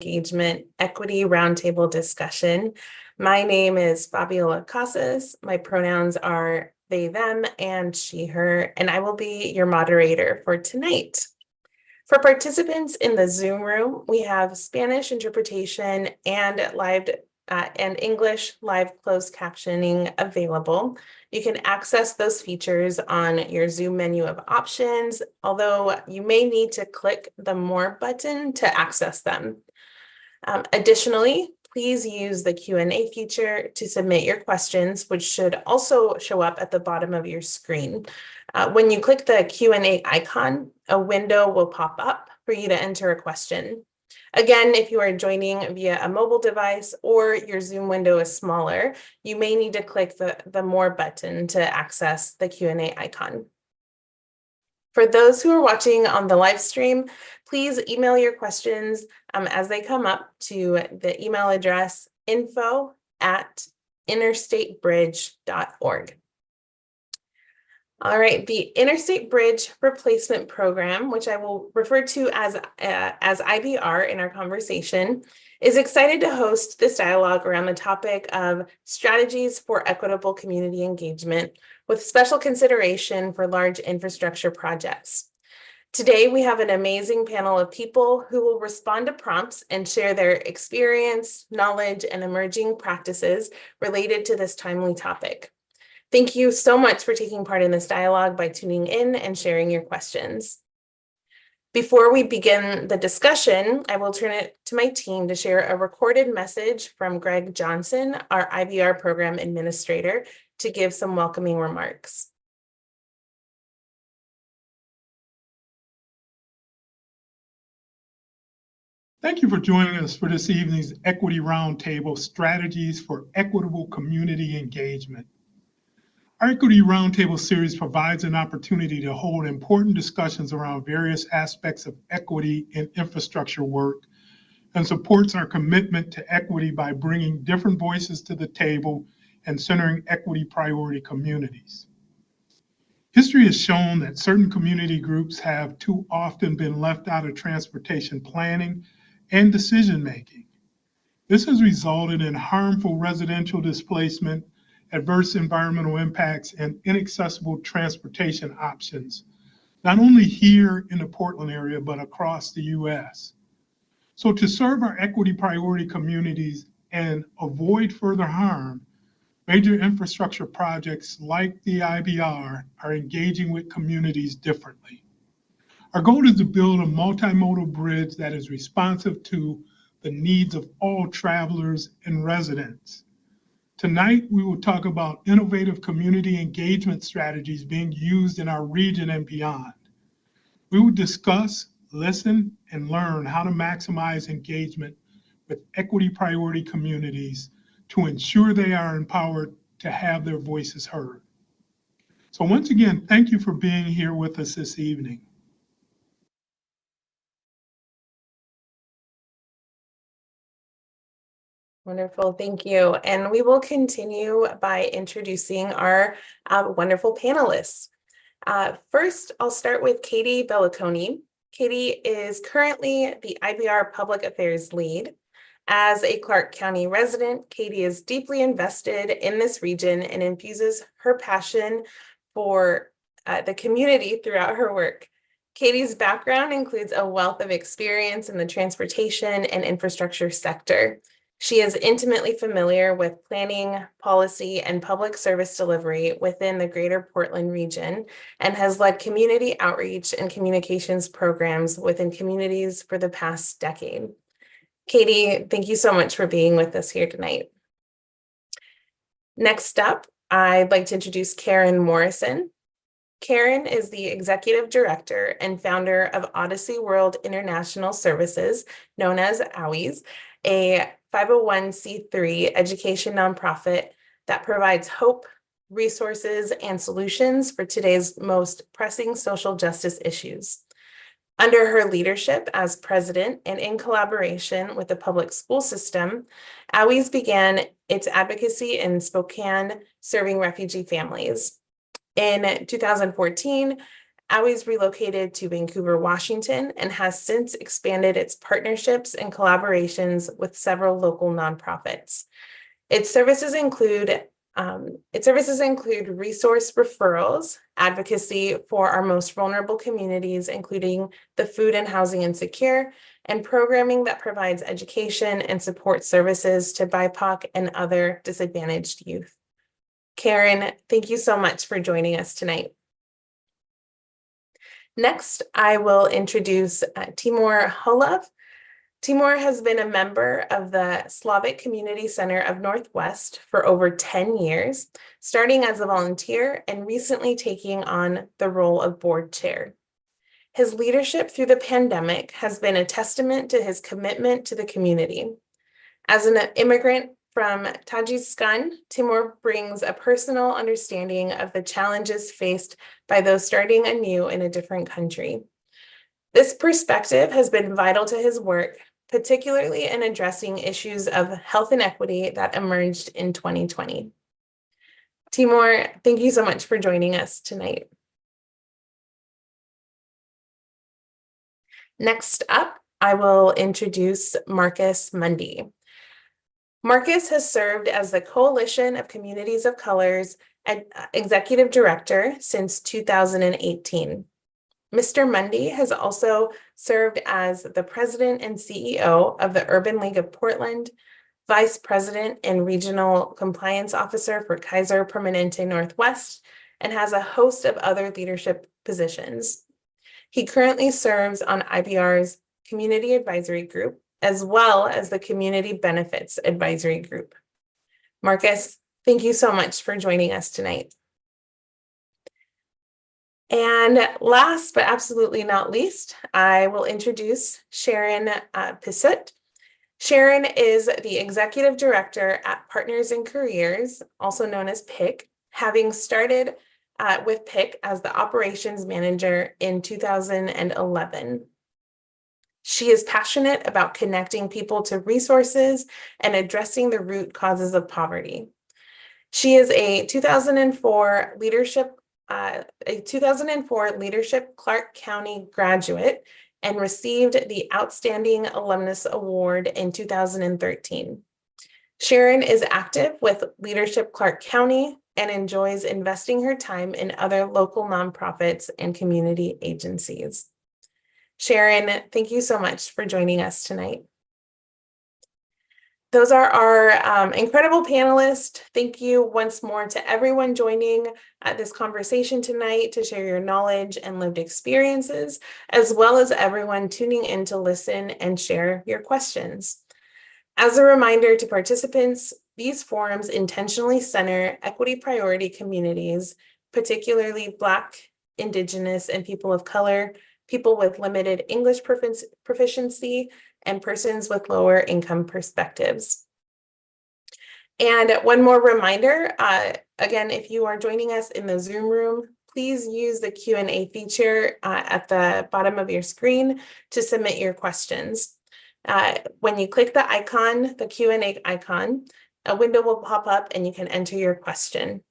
Engagement Equity Roundtable discussion. My name is Fabiola Casas. My pronouns are they, them, and she, her, and I will be your moderator for tonight. For participants in the Zoom room, we have Spanish interpretation and and English live closed captioning available. You can access those features on your Zoom menu of options, although you may need to click the More button to access them. Additionally, please use the Q&A feature to submit your questions, which should also show up at the bottom of your screen. When you click the Q&A icon, a window will pop up for you to enter a question. Again, if you are joining via a mobile device or your Zoom window is smaller, you may need to click the More button to access the Q&A icon. For those who are watching on the live stream, please email your questions as they come up to the email address info@interstatebridge.org. All right, the Interstate Bridge Replacement Program, which I will refer to as IBR in our conversation, is excited to host this dialogue around the topic of strategies for equitable community engagement with special consideration for large infrastructure projects. Today, we have an amazing panel of people who will respond to prompts and share their experience, knowledge, and emerging practices related to this timely topic. Thank you so much for taking part in this dialogue by tuning in and sharing your questions. Before we begin the discussion, I will turn it to my team to share a recorded message from Greg Johnson, our IBR program administrator, to give some welcoming remarks. Thank you for joining us for this evening's Equity Roundtable, Strategies for Equitable Community Engagement. Our Equity Roundtable series provides an opportunity to hold important discussions around various aspects of equity in infrastructure work and supports our commitment to equity by bringing different voices to the table and centering equity priority communities. History has shown that certain community groups have too often been left out of transportation planning and decision-making. This has resulted in harmful residential displacement, adverse environmental impacts, and inaccessible transportation options, not only here in the Portland area, but across the US. So to serve our equity priority communities and avoid further harm, major infrastructure projects like the IBR are engaging with communities differently. Our goal is to build a multimodal bridge that is responsive to the needs of all travelers and residents. Tonight, we will talk about innovative community engagement strategies being used in our region and beyond. We will discuss, listen, and learn how to maximize engagement with equity priority communities to ensure they are empowered to have their voices heard. So once again, thank you for being here with us this evening. Wonderful, thank you. And we will continue by introducing our wonderful panelists. First, I'll start with Katie Belliconi. Katie is currently the IBR Public Affairs Lead. As a Clark County resident, Katie is deeply invested in this region and infuses her passion for the community throughout her work. Katie's background includes a wealth of experience in the transportation and infrastructure sector. She is intimately familiar with planning, policy, and public service delivery within the greater Portland region and has led community outreach and communications programs within communities for the past decade. Katie, thank you so much for being with us here tonight. Next up, I'd like to introduce Karen Morrison. Karen is the Executive Director and founder of Odyssey World International Services, known as OWIS, a 501c3 education nonprofit that provides hope, resources, and solutions for today's most pressing social justice issues. Under her leadership as president and in collaboration with the public school system, OWIS began its advocacy in Spokane, serving refugee families. In 2014, Aui's relocated to Vancouver, Washington, and has since expanded its partnerships and collaborations with several local nonprofits. Its services include resource referrals, advocacy for our most vulnerable communities, including the food and housing insecure, and programming that provides education and support services to BIPOC and other disadvantaged youth. Karen, thank you so much for joining us tonight. Next, I will introduce Timur Holov. Timur has been a member of the Slavic Community Center of Northwest for over 10 years, starting as a volunteer and recently taking on the role of board chair. His leadership through the pandemic has been a testament to his commitment to the community. As an immigrant from Tajikistan, Timur brings a personal understanding of the challenges faced by those starting anew in a different country. This perspective has been vital to his work, particularly in addressing issues of health inequity that emerged in 2020. Timur, thank you so much for joining us tonight. Next up, I will introduce Marcus Mundy. Marcus has served as the Coalition of Communities of Color's Executive Director since 2018. Mr. Mundy has also served as the President and CEO of the Urban League of Portland, Vice President and Regional Compliance Officer for Kaiser Permanente Northwest, and has a host of other leadership positions. He currently serves on IBR's Community Advisory Group, as well as the Community Benefits Advisory Group. Marcus, thank you so much for joining us tonight. And last but absolutely not least, I will introduce Sharon Pisut. Sharon is the Executive Director at Partners in Careers, also known as PIC, having started with PIC as the Operations Manager in 2011. She is passionate about connecting people to resources and addressing the root causes of poverty. She is a 2004 Leadership Clark County graduate and received the Outstanding Alumnus Award in 2013. Sharon is active with Leadership Clark County and enjoys investing her time in other local nonprofits and community agencies. Sharon, thank you so much for joining us tonight. Those are our incredible panelists. Thank you once more to everyone joining this conversation tonight to share your knowledge and lived experiences, as well as everyone tuning in to listen and share your questions. As a reminder to participants, these forums intentionally center equity priority communities, particularly Black, Indigenous, and people of color, people with limited English proficiency, and persons with lower income perspectives. And one more reminder, again, if you are joining us in the Zoom room, please use the Q&A feature at the bottom of your screen to submit your questions. When you click the icon, the Q&A icon, a window will pop up and you can enter your question.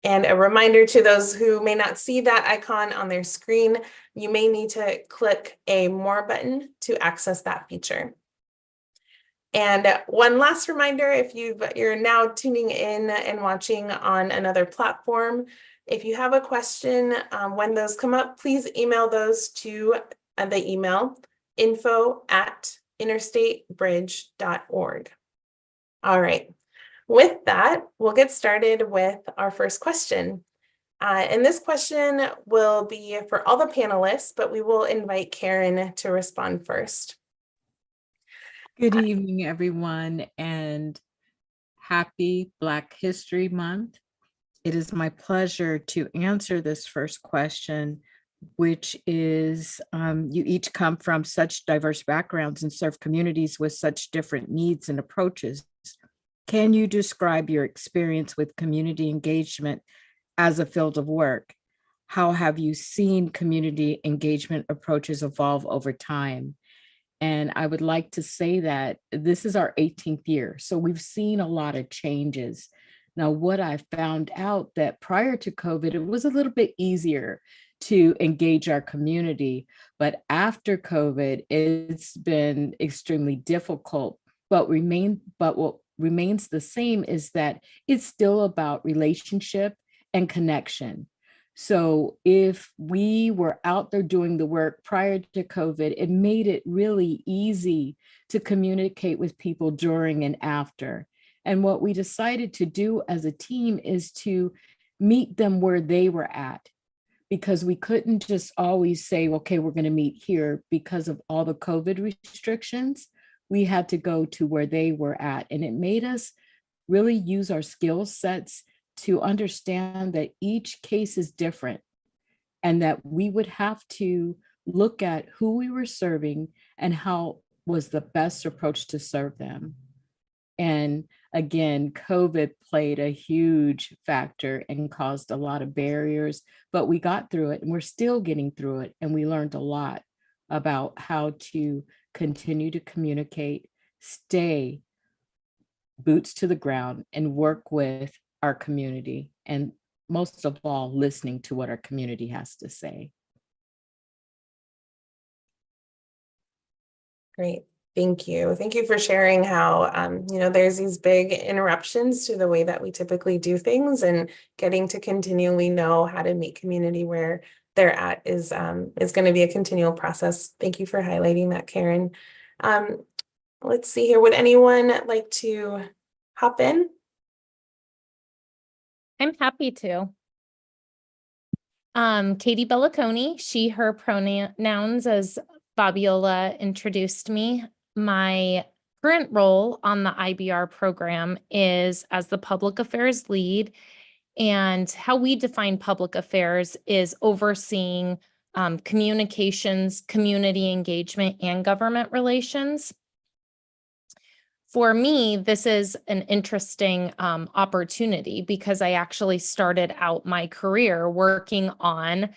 And a reminder to those who may not see that icon on their screen, you may need to click a More button to access that feature. And one last reminder, if you're now tuning in and watching on another platform, if you have a question, when those come up, please email those to the email info@interstatebridge.org. All right. With that, we'll get started with our first question. And this question will be for all the panelists, but we will invite Karen to respond first. Good evening, everyone, and happy Black History Month. It is my pleasure to answer this first question, which is you each come from such diverse backgrounds and serve communities with such different needs and approaches. Can you describe your experience with community engagement as a field of work? How have you seen community engagement approaches evolve over time? And I would like to say that this is our 18th year, so we've seen a lot of changes. Now, what I found out that prior to COVID, it was a little bit easier to engage our community. But after COVID, it's been extremely difficult. But what remains the same is that it's still about relationship and connection. So if we were out there doing the work prior to COVID, it made it really easy to communicate with people during and after. And what we decided to do as a team is to meet them where they were at, because we couldn't just always say, okay, we're going to meet here because of all the COVID restrictions. We had to go to where they were at. And it made us really use our skill sets to understand that each case is different and that we would have to look at who we were serving and how was the best approach to serve them. And again, COVID played a huge factor and caused a lot of barriers, but we got through it and we're still getting through it. And we learned a lot about how to continue to communicate, stay boots to the ground, and work with our community. And most of all, listening to what our community has to say. Great. Thank you. Thank you for sharing how, there's these big interruptions to the way that we typically do things, and getting to continually know how to meet community where they're at is going to be a continual process. Thank you for highlighting that, Karen. Let's see here. Would anyone like to hop in? I'm happy to. Katie Belliconi, she, her pronouns, as Fabiola introduced me. My current role on the IBR program is as the public affairs lead, and how we define public affairs is overseeing communications, community engagement, and government relations. For me, this is an interesting opportunity because I actually started out my career working on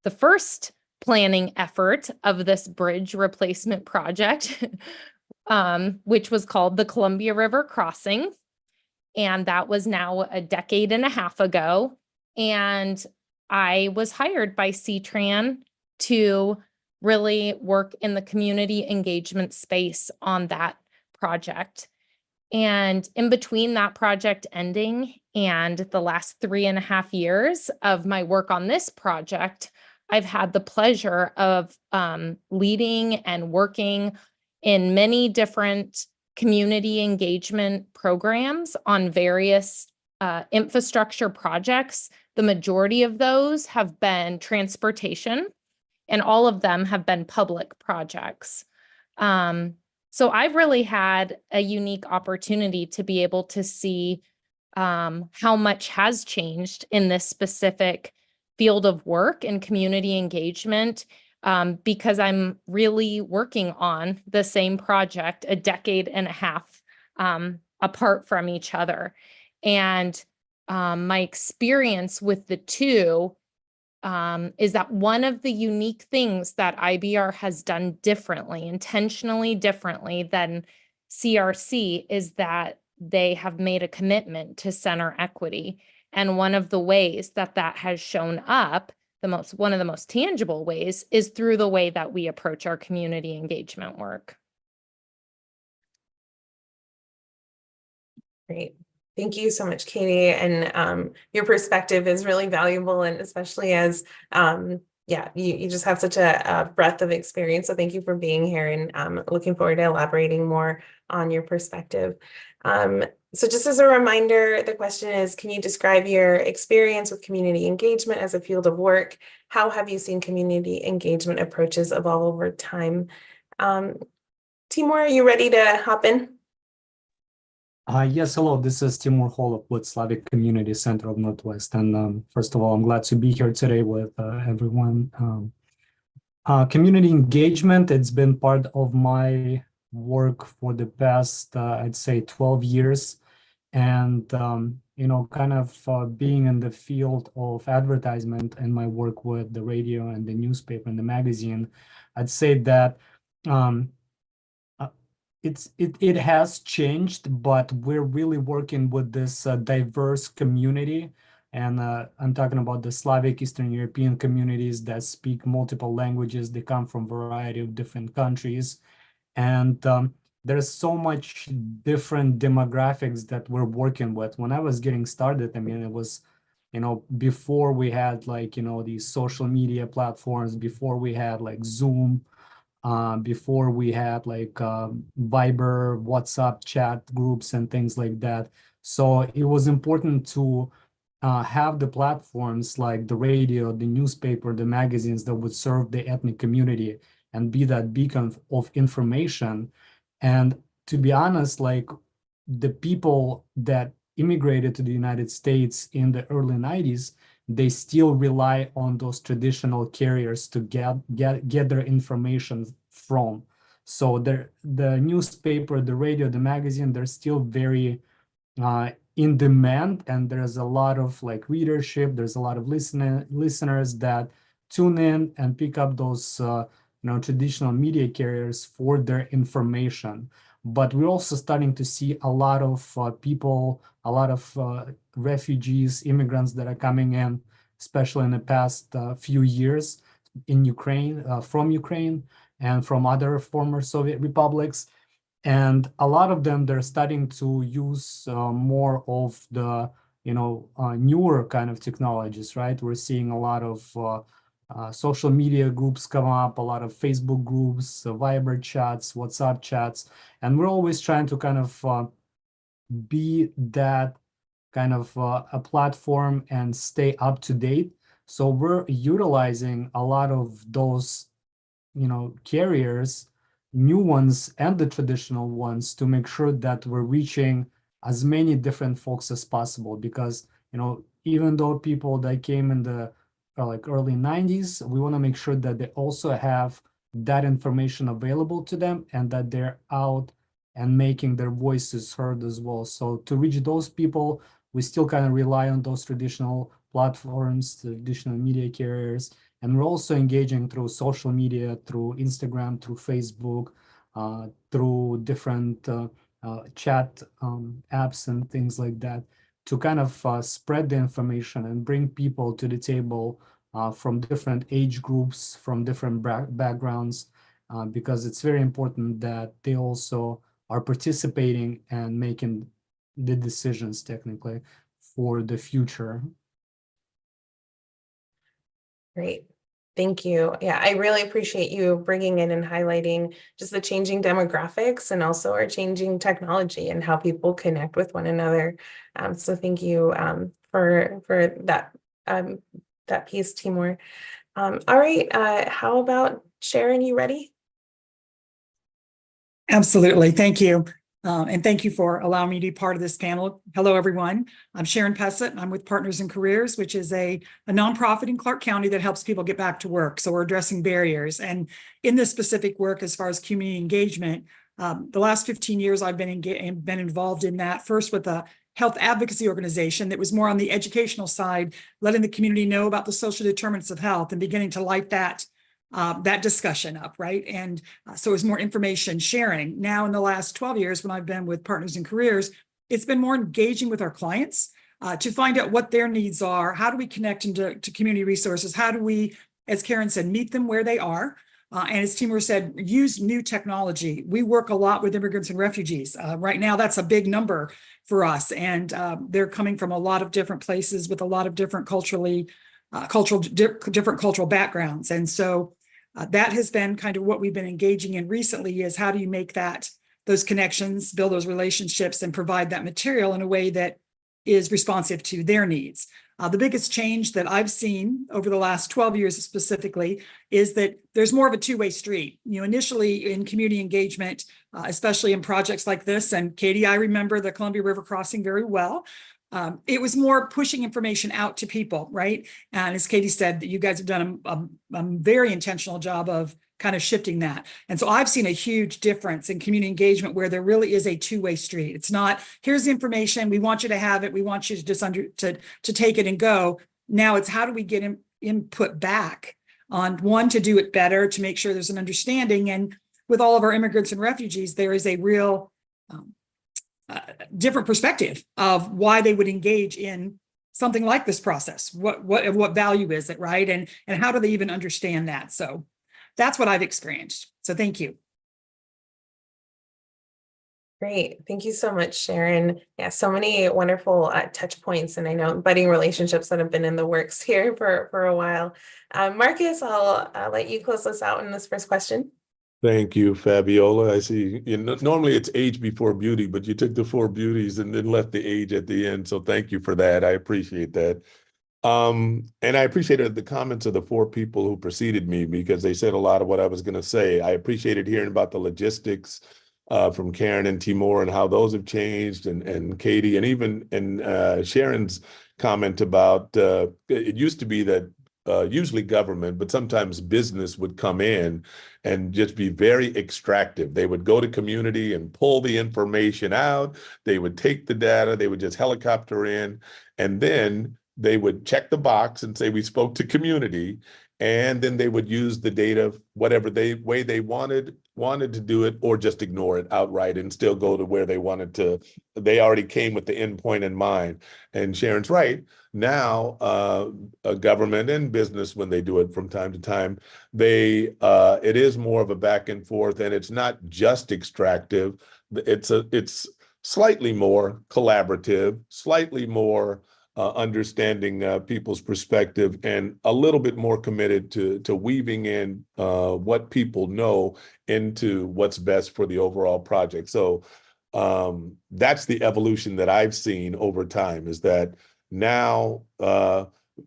the first planning effort of this bridge replacement project, which was called the Columbia River Crossing. And that was now a decade and a half ago. And I was hired by CTRAN to really work in the community engagement space on that project. And in between that project ending and the last 3.5 years of my work on this project, I've had the pleasure of leading and working in many different community engagement programs on various infrastructure projects. The majority of those have been transportation, and all of them have been public projects. So I've really had a unique opportunity to be able to see how much has changed in this specific field of work and community engagement, because I'm really working on the same project a decade and a half apart from each other. And my experience with the two is that one of the unique things that IBR has done differently, intentionally differently than CRC, is that they have made a commitment to center equity. And one of the ways that that has shown up, one of the most tangible ways, is through the way that we approach our community engagement work. Great. Thank you so much, Katie. And your perspective is really valuable, and especially as, you just have such a breadth of experience. So thank you for being here, and looking forward to elaborating more on your perspective. So just as a reminder, the question is, can you describe your experience with community engagement as a field of work? How have you seen community engagement approaches evolve over time? Timur, are you ready to hop in? Yes, hello, this is Timur Holub with Slavic Community Center of Northwest. And first of all, I'm glad to be here today with everyone. Community engagement, it's been part of my work for the past, I'd say 12 years. And, kind of being in the field of advertisement and my work with the radio and the newspaper and the magazine, I'd say that it has changed, but we're really working with this diverse community And I'm talking about the Slavic Eastern European communities that speak multiple languages. They come from a variety of different countries. And there's so much different demographics that we're working with. When I was getting started, I mean, it was, before we had like, these social media platforms, before we had like Zoom, before we had like Viber, WhatsApp chat groups and things like that. So it was important to have the platforms like the radio, the newspaper, the magazines that would serve the ethnic community and be that beacon of information. And to be honest, like the people that immigrated to the United States in the early 90s, they still rely on those traditional carriers to get their information from. So the newspaper, the radio, the magazine, they're still very in demand, and there's a lot of like readership. There's a lot of listeners that tune in and pick up those traditional media carriers for their information. But we're also starting to see a lot of people, a lot of refugees, immigrants that are coming in, especially in the past few years in Ukraine, from Ukraine and from other former Soviet republics. And a lot of them, they're starting to use more of the newer kind of technologies, right? We're seeing a lot of social media groups come up, a lot of Facebook groups, Viber chats, WhatsApp chats, and we're always trying to kind of be that kind of a platform and stay up to date. So we're utilizing a lot of those carriers, new ones and the traditional ones, to make sure that we're reaching as many different folks as possible. Because even though people that came in the like early 90s, we want to make sure that they also have that information available to them and that they're out and making their voices heard as well. So to reach those people, we still kind of rely on those traditional platforms, traditional media carriers. And we're also engaging through social media, through Instagram, through Facebook, through different chat apps and things like that, to kind of spread the information and bring people to the table from different age groups, from different backgrounds, because it's very important that they also are participating and making the decisions technically for the future. Great. Thank you. Yeah, I really appreciate you bringing in and highlighting just the changing demographics and also our changing technology and how people connect with one another. So thank you for that piece, Timur. All right, how about Sharon, you ready? Absolutely. Thank you. And thank you for allowing me to be part of this panel. Hello, everyone. I'm Sharon Pessett, and I'm with Partners in Careers, which is a nonprofit in Clark County that helps people get back to work. So we're addressing barriers. And in this specific work, as far as community engagement, the last 15 years, I've been involved in that, first with a health advocacy organization that was more on the educational side, letting the community know about the social determinants of health and beginning to light that discussion up, right? And so it was more information sharing. Now, in the last 12 years, when I've been with Partners in Careers, it's been more engaging with our clients to find out what their needs are. How do we connect into community resources? How do we, as Karen said, meet them where they are? And as Timur said, use new technology. We work a lot with immigrants and refugees. Right now, that's a big number for us. And they're coming from a lot of different places with a lot of different different cultural backgrounds. And so that has been kind of what we've been engaging in recently, is how do you make those connections, build those relationships, and provide that material in a way that is responsive to their needs. The biggest change that I've seen over the last 12 years specifically is that there's more of a two-way street. Initially in community engagement, especially in projects like this, and Katie, I remember the Columbia River Crossing very well. It was more pushing information out to people, right? And as Katie said, that you guys have done a very intentional job of kind of shifting that. And so I've seen a huge difference in community engagement where there really is a two-way street. It's not, here's the information, we want you to have it, we want you to just to take it and go. Now it's how do we get input back on, one, to do it better, to make sure there's an understanding. And with all of our immigrants and refugees, there is a real different perspective of why they would engage in something like this process? What value is it, right? And how do they even understand that? So that's what I've experienced. So thank you. Great. Thank you so much, Sharon. Yeah, so many wonderful touch points, and I know budding relationships that have been in the works here for a while. Marcus, I'll let you close us out in this first question. Thank you, Fabiola. I see, normally it's age before beauty, but you took the 4 beauties and then left the age at the end. So thank you for that. I appreciate that. And I appreciated the comments of the 4 people who preceded me because they said a lot of what I was going to say. I appreciated hearing about the logistics from Karen and Timur and how those have changed, and Katie, and even Sharon's comment about it used to be that usually government, but sometimes business would come in and just be very extractive. They would go to community and pull the information out. They would take the data, they would just helicopter in, and then they would check the box and say, we spoke to community. And then they would use the data, whatever way they wanted to do it, or just ignore it outright and still go to where they wanted to. They already came with the endpoint in mind. And Sharon's right. Now, a government and business, when they do it from time to time, it is more of a back and forth, and it's not just extractive. It's slightly more collaborative, slightly more understanding people's perspective, and a little bit more committed to weaving in what people know into what's best for the overall project. So that's the evolution that I've seen over time, is that now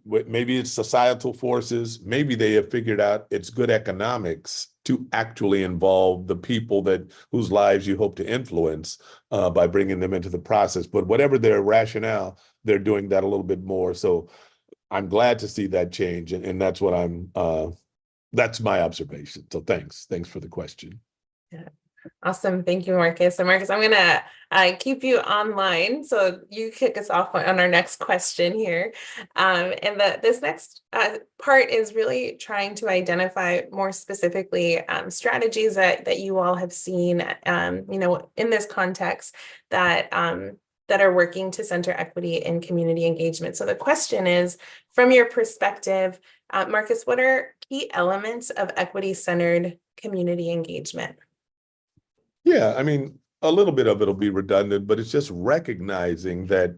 maybe it's societal forces, maybe they have figured out it's good economics to actually involve the people whose lives you hope to influence by bringing them into the process. But whatever their rationale, they're doing that a little bit more. So I'm glad to see that change, and that's what that's my observation. So thanks for the question. Yeah. Awesome. Thank you, Marcus. So Marcus, I'm gonna keep you online so you kick us off on our next question here. And this next part is really trying to identify more specifically strategies that you all have seen, in this context that are working to center equity and community engagement. So the question is, from your perspective, Marcus, what are key elements of equity-centered community engagement? Yeah, I mean, a little bit of it'll be redundant, but it's just recognizing that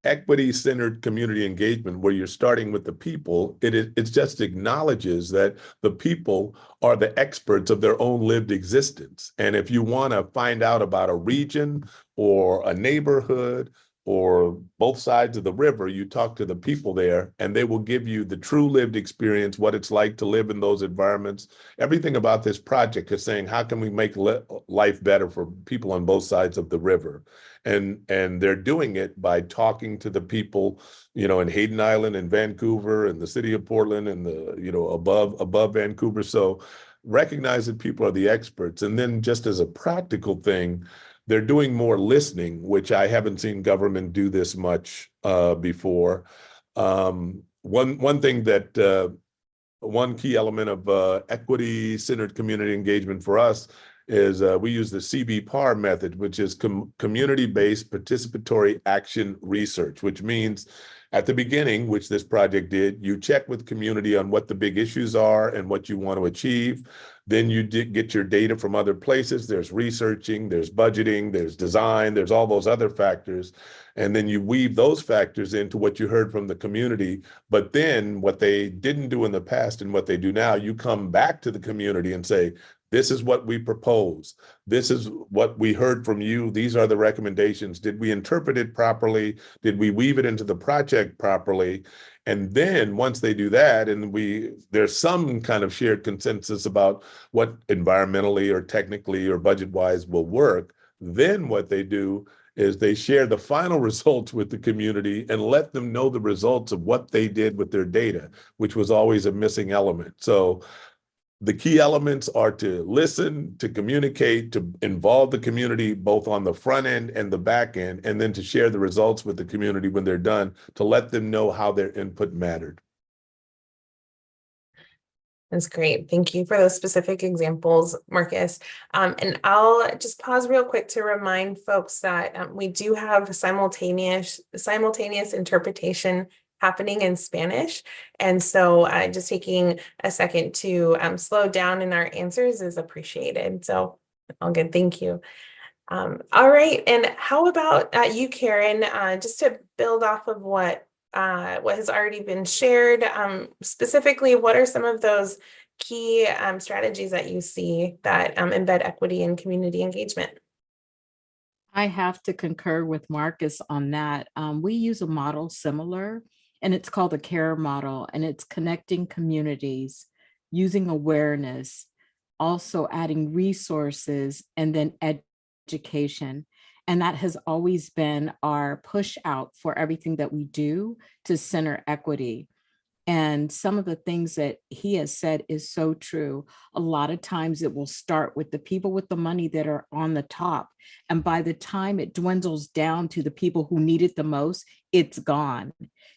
equity-centered community engagement, where you're starting with the people, it just acknowledges that the people are the experts of their own lived existence. And if you want to find out about a region or a neighborhood or both sides of the river, you talk to the people there, and they will give you the true lived experience, what it's like to live in those environments. Everything about this project is saying, how can we make life better for people on both sides of the river? And they're doing it by talking to the people, in Hayden Island and Vancouver and the city of Portland and above Vancouver. So recognize that people are the experts. And then just as a practical thing, they're doing more listening, which I haven't seen government do this much before. One thing that one key element of equity-centered community engagement for us is we use the CB-PAR method, which is community-based participatory action research, which means at the beginning, which this project did, you check with community on what the big issues are and what you want to achieve. Then you get your data from other places. There's researching, there's budgeting, there's design, there's all those other factors. And then you weave those factors into what you heard from the community. But then what they didn't do in the past and what they do now, you come back to the community and say, this is what we propose. This is what we heard from you. These are the recommendations. Did we interpret it properly? Did we weave it into the project properly? And then once they do that, and there's some kind of shared consensus about what environmentally or technically or budget-wise will work, then what they do is they share the final results with the community and let them know the results of what they did with their data, which was always a missing element. So the key elements are to listen, to communicate, to involve the community both on the front end and the back end, and then to share the results with the community when they're done, to let them know how their input mattered. That's great. Thank you for those specific examples, Marcus. And I'll just pause real quick to remind folks that we do have simultaneous interpretation happening in Spanish. And so just taking a second to slow down in our answers is appreciated. So all good. Thank you. All right. And how about you, Karen, just to build off of what has already been shared, specifically, what are some of those key strategies that you see that embed equity and community engagement? I have to concur with Marcus on that. We use a model similar, and it's called the CARE model, and it's connecting communities, using awareness, also adding resources, and then education. And that has always been our push out for everything that we do to center equity. And some of the things that he has said is so true. A lot of times it will start with the people with the money that are on the top. And by the time it dwindles down to the people who need it the most, it's gone.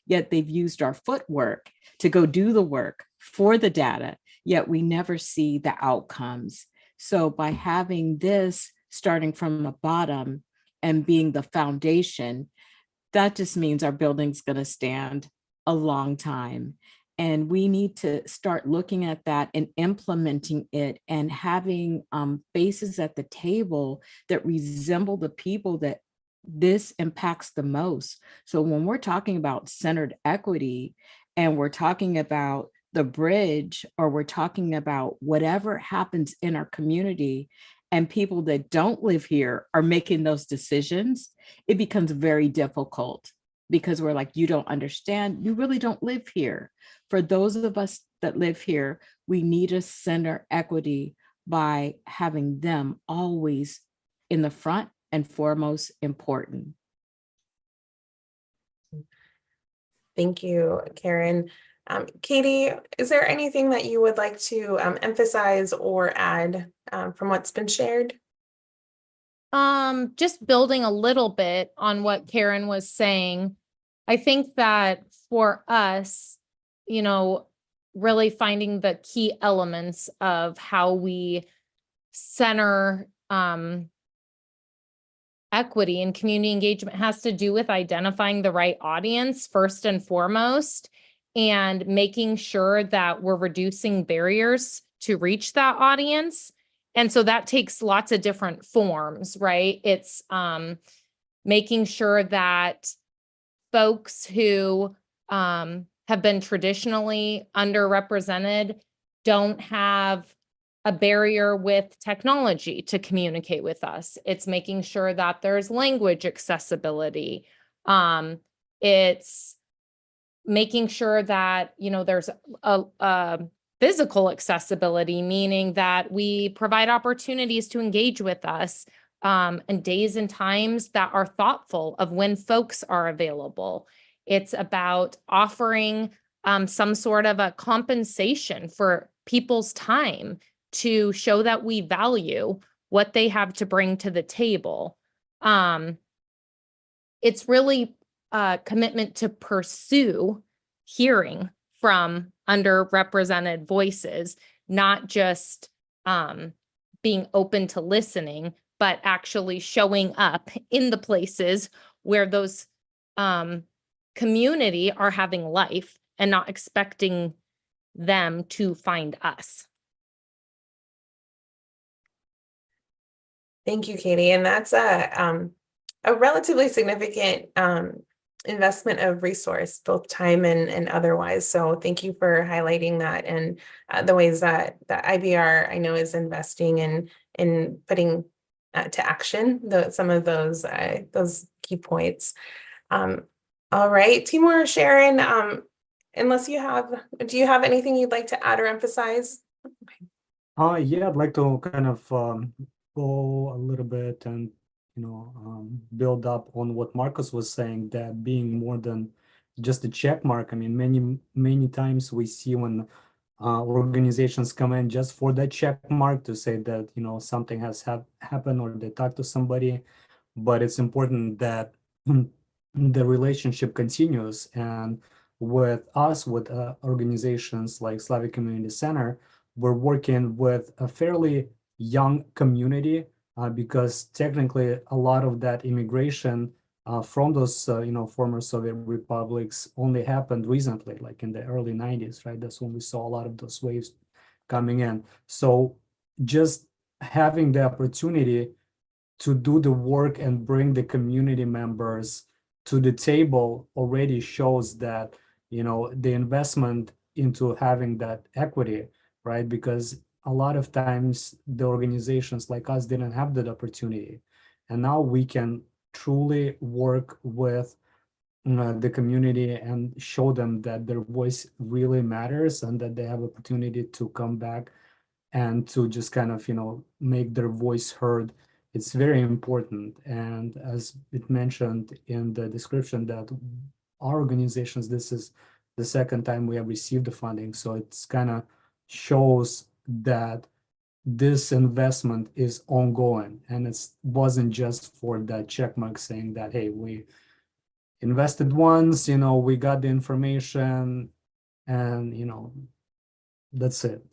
Yet they've used our footwork to go do the work for the data, yet we never see the outcomes. So by having this starting from the bottom and being the foundation, that just means our building's going to stand a long time. And we need to start looking at that and implementing it and having faces at the table that resemble the people that this impacts the most. So when we're talking about centered equity and we're talking about the bridge, or we're talking about whatever happens in our community, and people that don't live here are making those decisions, it becomes very difficult because we're like, you don't understand, you really don't live here. For those of us that live here, we need to center equity by having them always in the front and foremost important. Thank you, Karen. Katie, is there anything that you would like to emphasize or add from what's been shared? Just building a little bit on what Karen was saying. I think that for us, really finding the key elements of how we center equity and community engagement has to do with identifying the right audience first and foremost, and making sure that we're reducing barriers to reach that audience. And so that takes lots of different forms, right? It's making sure that folks who have been traditionally underrepresented don't have a barrier with technology to communicate with us. It's making sure that there's language accessibility. It's making sure that, there's a physical accessibility, meaning that we provide opportunities to engage with us and days and times that are thoughtful of when folks are available. It's about offering some sort of a compensation for people's time to show that we value what they have to bring to the table. It's really a commitment to pursue hearing from underrepresented voices, not just being open to listening, but actually showing up in the places where those community are having life and not expecting them to find us. Thank you, Katie. And that's a relatively significant investment of resource, both time and otherwise. So thank you for highlighting that, and the ways that IBR, I know, is investing in putting to action some of those key points. All right, Timur, Sharon, unless do you have anything you'd like to add or emphasize? Yeah, I'd like to kind of go a little bit and build up on what Marcus was saying, that being more than just a check mark. I mean, many times we see when organizations come in just for that check mark to say that something has happened or they talk to somebody, but it's important that the relationship continues and with us, with organizations like Slavic Community Center, we're working with a fairly young community because technically a lot of that immigration from those former Soviet republics only happened recently, like in the early 90s, right? That's when we saw a lot of those waves coming in. So just having the opportunity to do the work and bring the community members to the table already shows that the investment into having that equity, right? Because a lot of times the organizations like us didn't have that opportunity, and now we can truly work with the community and show them that their voice really matters and that they have opportunity to come back and to just kind of make their voice heard. It's very important. And as it mentioned in the description, that our organizations, this is the second time we have received the funding, so it's kind of shows that this investment is ongoing, and it wasn't just for that check mark saying that, hey, we invested once, we got the information, and that's it.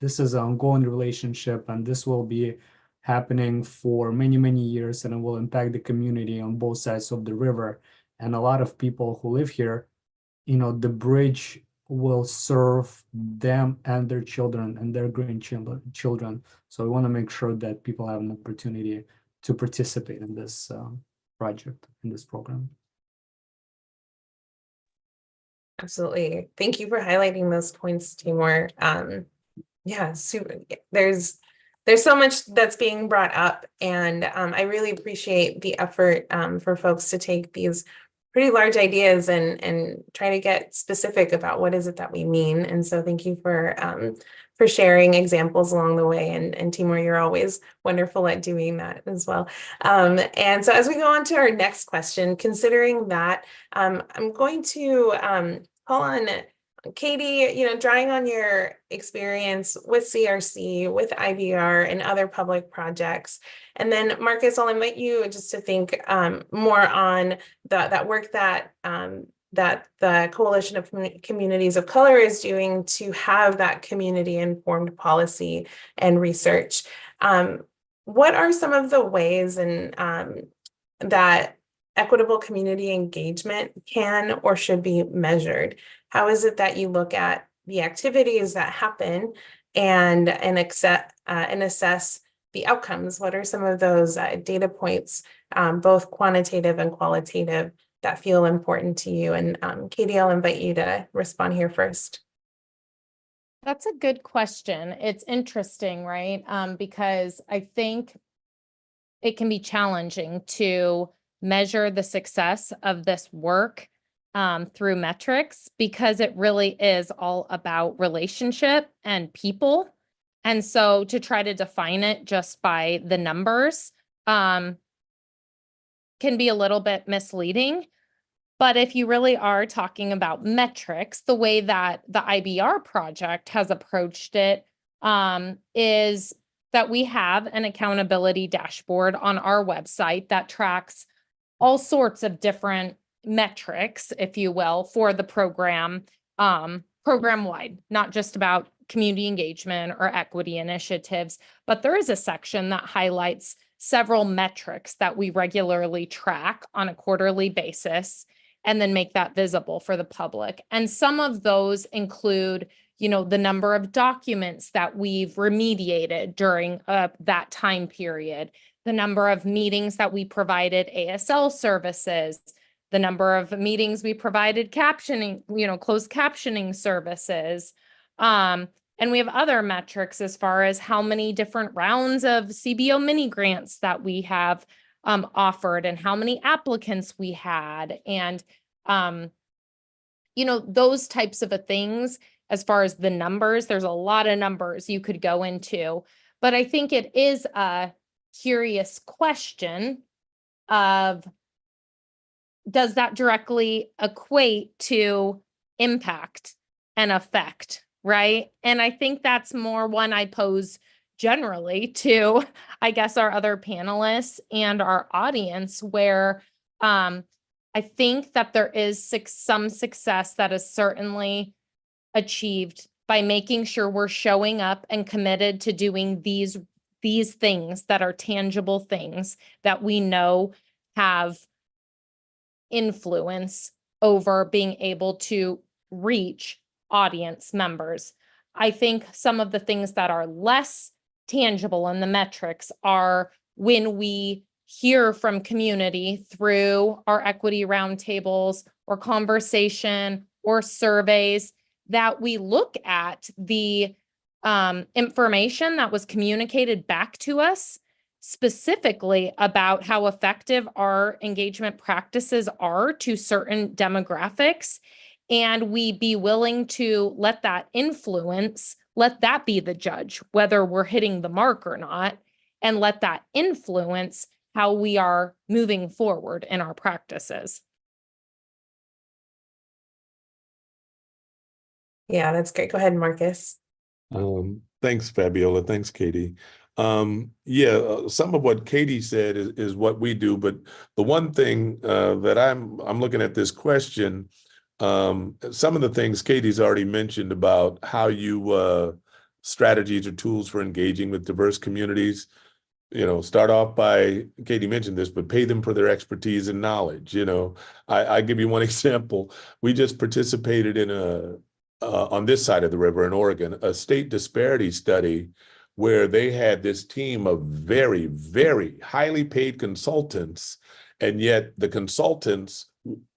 This is an ongoing relationship, and this will be happening for many, many years, and it will impact the community on both sides of the river. And a lot of people who live here, the bridge will serve them and their children and their grandchildren. So we want to make sure that people have an opportunity to participate in this project, in this program. Absolutely. Thank you for highlighting those points, Timur. Yeah, super. There's so much that's being brought up, and I really appreciate the effort for folks to take these pretty large ideas and try to get specific about what is it that we mean. And so thank you for sharing examples along the way. And Timur, you're always wonderful at doing that as well. And so as we go on to our next question, considering that, I'm going to call on Katie, drawing on your experience with CRC, with IBR, and other public projects. And then Marcus, I'll invite you just to think more on that work that the Coalition of Communities of Color is doing to have that community-informed policy and research. What are some of the ways that equitable community engagement can or should be measured? How is it that you look at the activities that happen and assess the outcomes? What are some of those data points, both quantitative and qualitative, that feel important to you? And Katie, I'll invite you to respond here first. That's a good question. It's interesting, right? Because I think it can be challenging to measure the success of this work through metrics, because it really is all about relationship and people. And so to try to define it just by the numbers can be a little bit misleading. But if you really are talking about metrics, the way that the IBR project has approached it is that we have an accountability dashboard on our website that tracks all sorts of different metrics, if you will, for the program, program-wide, not just about community engagement or equity initiatives, but there is a section that highlights several metrics that we regularly track on a quarterly basis and then make that visible for the public. And some of those include, the number of documents that we've remediated during that time period, the number of meetings that we provided ASL services, the number of meetings we provided captioning, closed captioning services. And we have other metrics as far as how many different rounds of CBO mini grants that we have offered and how many applicants we had. And, those types of things, as far as the numbers, there's a lot of numbers you could go into, but I think it is a curious question of, does that directly equate to impact and effect, right? And I think that's more one I pose generally to, I guess, our other panelists and our audience, where I think that there is some success that is certainly achieved by making sure we're showing up and committed to doing these things that are tangible things that we know have influence over being able to reach audience members. I think some of the things that are less tangible in the metrics are when we hear from community through our equity roundtables or conversation or surveys, that we look at the information that was communicated back to us specifically about how effective our engagement practices are to certain demographics. And we be willing to let that influence, let that be the judge, whether we're hitting the mark or not, and let that influence how we are moving forward in our practices. Yeah, that's great. Go ahead, Marcus. Thanks, Fabiola. Thanks, Katie. Some of what Katie said is what we do, but the one thing that I'm looking at this question, some of the things Katie's already mentioned about how you strategies or tools for engaging with diverse communities. Start off by, Katie mentioned this, but pay them for their expertise and knowledge. I give you one example. We just participated in on this side of the river in Oregon, a state disparity study where they had this team of very, very highly paid consultants, and yet the consultants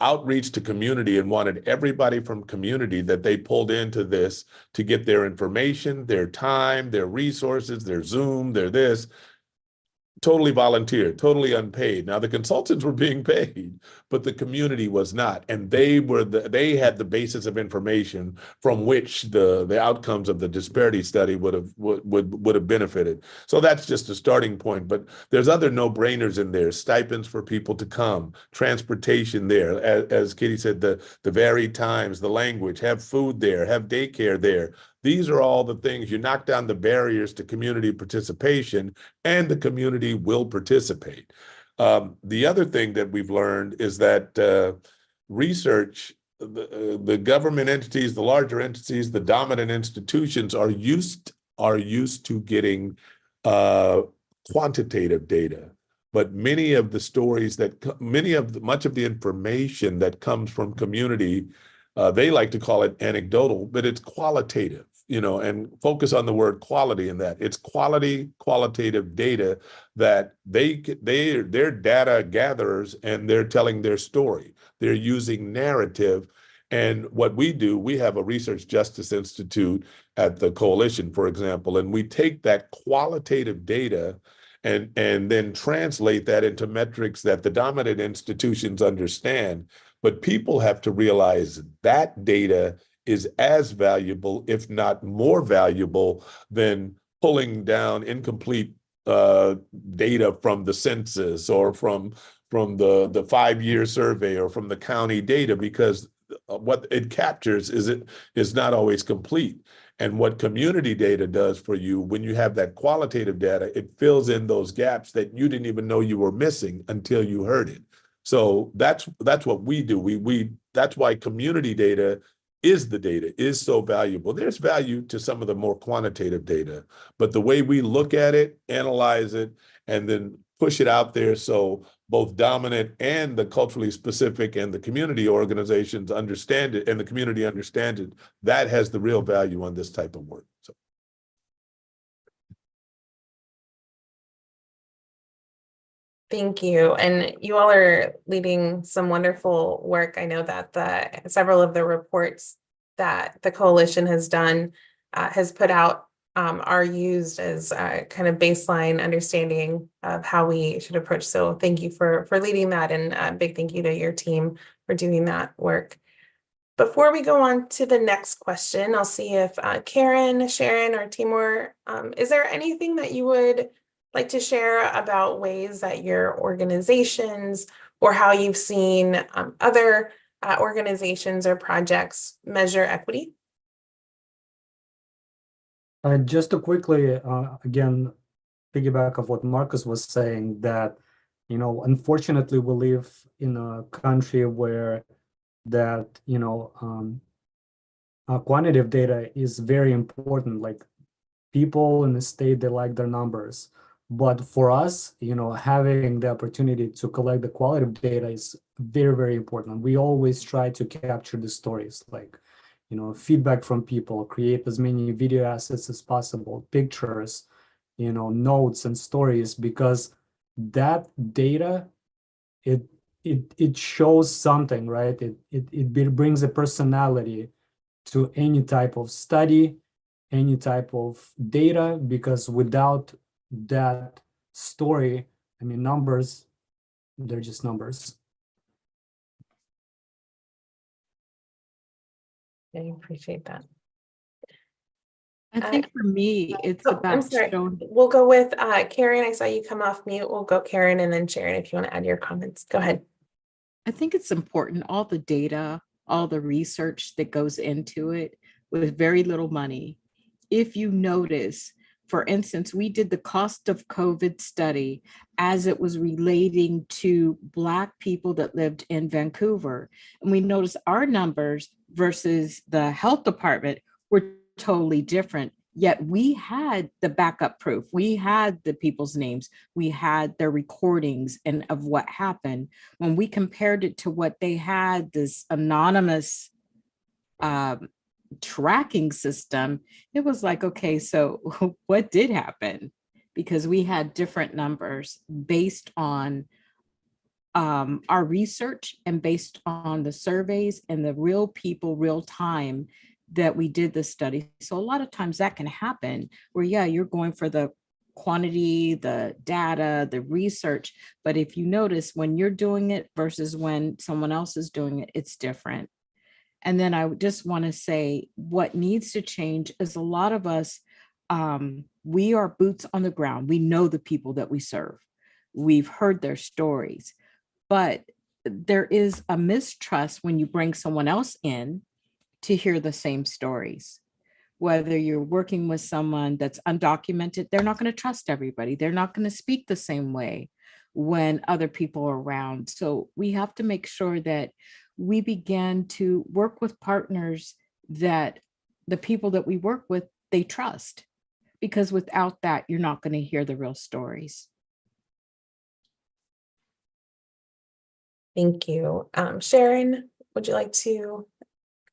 outreach to community and wanted everybody from community that they pulled into this to get their information, their time, their resources, their Zoom, their this, totally volunteer, totally unpaid. Now the consultants were being paid, but the community was not, and they had the basis of information from which the outcomes of the disparity study would have benefited. So that's just a starting point. But there's other no-brainers in there: stipends for people to come, transportation there, as Katie said, the varied times, the language, have food there, have daycare there. These are all the things. You knock down the barriers to community participation, and the community will participate. The other thing that we've learned is that research, the government entities, the larger entities, the dominant institutions are used to getting quantitative data. But many of the stories much of the information that comes from community, they like to call it anecdotal, but it's qualitative. And focus on the word quality in that. It's qualitative data that they're data gatherers, and they're telling their story. They're using narrative. And what we do, we have a Research Justice Institute at the Coalition, for example, and we take that qualitative data and then translate that into metrics that the dominant institutions understand. But people have to realize that data is as valuable, if not more valuable, than pulling down incomplete data from the census or from the 5-year survey or from the county data, because what it captures is not always complete. And what community data does for you, when you have that qualitative data, it fills in those gaps that you didn't even know you were missing until you heard it. So that's what we do. That's why community data is so valuable. There's value to some of the more quantitative data, but the way we look at it, analyze it, and then push it out there so both dominant and the culturally specific and the community organizations understand it and the community understands it, that has the real value on this type of work. So. Thank you. And you all are leading some wonderful work. I know that several of the reports that the coalition has done, has put out, are used as kind of baseline understanding of how we should approach. So thank you for leading that, and a big thank you to your team for doing that work. Before we go on to the next question, I'll see if Karen, Sharon, or Timur, is there anything that you would like to share about ways that your organizations or how you've seen other organizations or projects measure equity? Just to quickly, again, piggyback of what Marcus was saying, that, You know, unfortunately, we live in a country where that, quantitative data is very important. Like people in the state, they like their numbers. But for us, having the opportunity to collect the quality of data is very, very important. We always try to capture the stories, like, feedback from people, create as many video assets as possible, pictures, notes and stories, because that data, it shows something, right? It brings a personality to any type of study, any type of data, because without that story, I mean, numbers, they're just numbers. I appreciate that. I think for me, it's I'm about sorry. showing. We'll go with Karen. I saw you come off mute. We'll go Karen and then Sharon if you want to add your comments. Go ahead. I think it's important, all the data, all the research that goes into it with very little money. If you notice, for instance, we did the cost of COVID study as it was relating to Black people that lived in Vancouver. And we noticed our numbers versus the health department were totally different. Yet we had the backup proof. We had the people's names. We had their recordings and of what happened. When we compared it to what they had, this anonymous tracking system, it was like, okay, so what did happen? Because we had different numbers based on our research and based on the surveys and the real people, real time that we did the study. So a lot of times that can happen where, yeah, you're going for the quantity, the data, the research. But if you notice when you're doing it versus when someone else is doing it, it's different. And then I just want to say what needs to change is a lot of us, we are boots on the ground. We know the people that we serve. We've heard their stories, but there is a mistrust when you bring someone else in to hear the same stories. Whether you're working with someone that's undocumented, they're not going to trust everybody. They're not going to speak the same way when other people are around. So we have to make sure that we begin to work with partners that the people that we work with, they trust. Because without that, you're not going to hear the real stories. Thank you. Sharon, would you like to?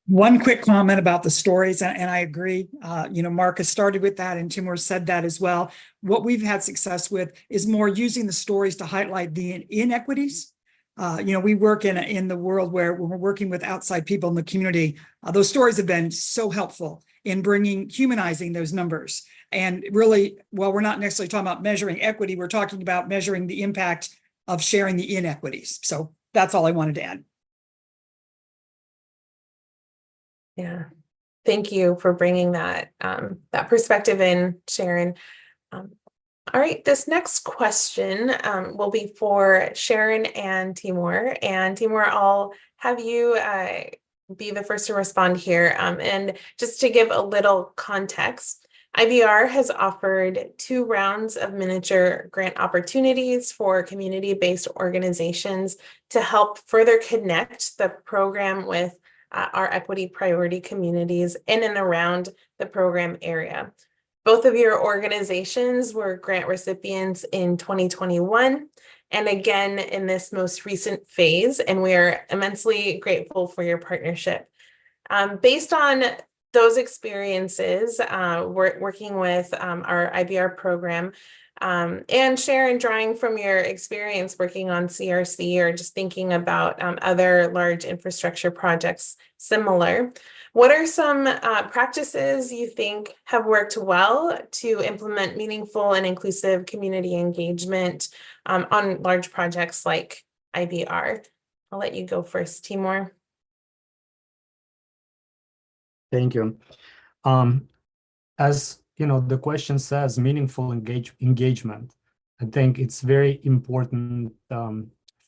One quick comment about the stories, and I agree. Marcus started with that, and Timur said that as well. What we've had success with is more using the stories to highlight the inequities. We work in the world where when we're working with outside people in the community, those stories have been so helpful in humanizing those numbers. And really, while we're not necessarily talking about measuring equity, we're talking about measuring the impact of sharing the inequities. So that's all I wanted to add. Yeah, thank you for bringing that perspective in, Sharon. All right, this next question will be for Sharon and Timur. And Timur, I'll have you be the first to respond here. And just to give a little context, IBR has offered 2 rounds of miniature grant opportunities for community-based organizations to help further connect the program with our equity priority communities in and around the program area. Both of your organizations were grant recipients in 2021 and again in this most recent phase, and we are immensely grateful for your partnership. Based on those experiences, working with our IBR program, and Sharon, drawing from your experience working on CRC or just thinking about other large infrastructure projects similar, what are some practices you think have worked well to implement meaningful and inclusive community engagement on large projects like IBR? I'll let you go first, Timur. Thank you. As the question says, meaningful engagement. I think it's very important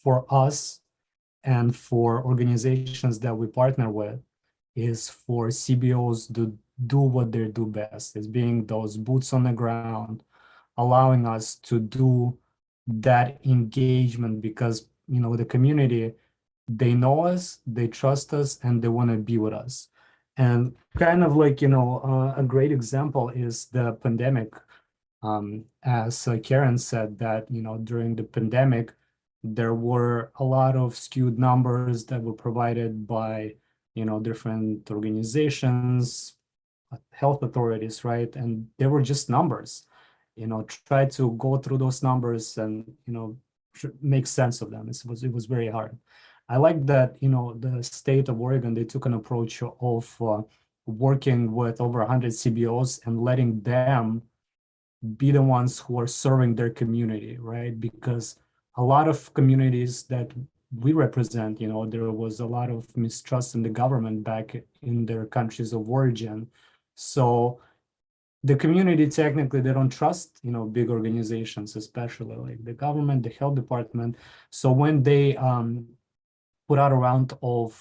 for us and for organizations that we partner with, is for CBOs to do what they do best, is being those boots on the ground, allowing us to do that engagement because, the community, they know us, they trust us, and they want to be with us. And kind of like, a great example is the pandemic. As Karen said that, during the pandemic, there were a lot of skewed numbers that were provided by, different organizations, health authorities, right? And they were just numbers. Try to go through those numbers and, make sense of them. It was very hard. I like that, the state of Oregon, they took an approach of working with over 100 CBOs and letting them be the ones who are serving their community, right? Because a lot of communities that we represent, there was a lot of mistrust in the government back in their countries of origin. So the community, technically, they don't trust, big organizations, especially like the government, the health department. So when they put out a round of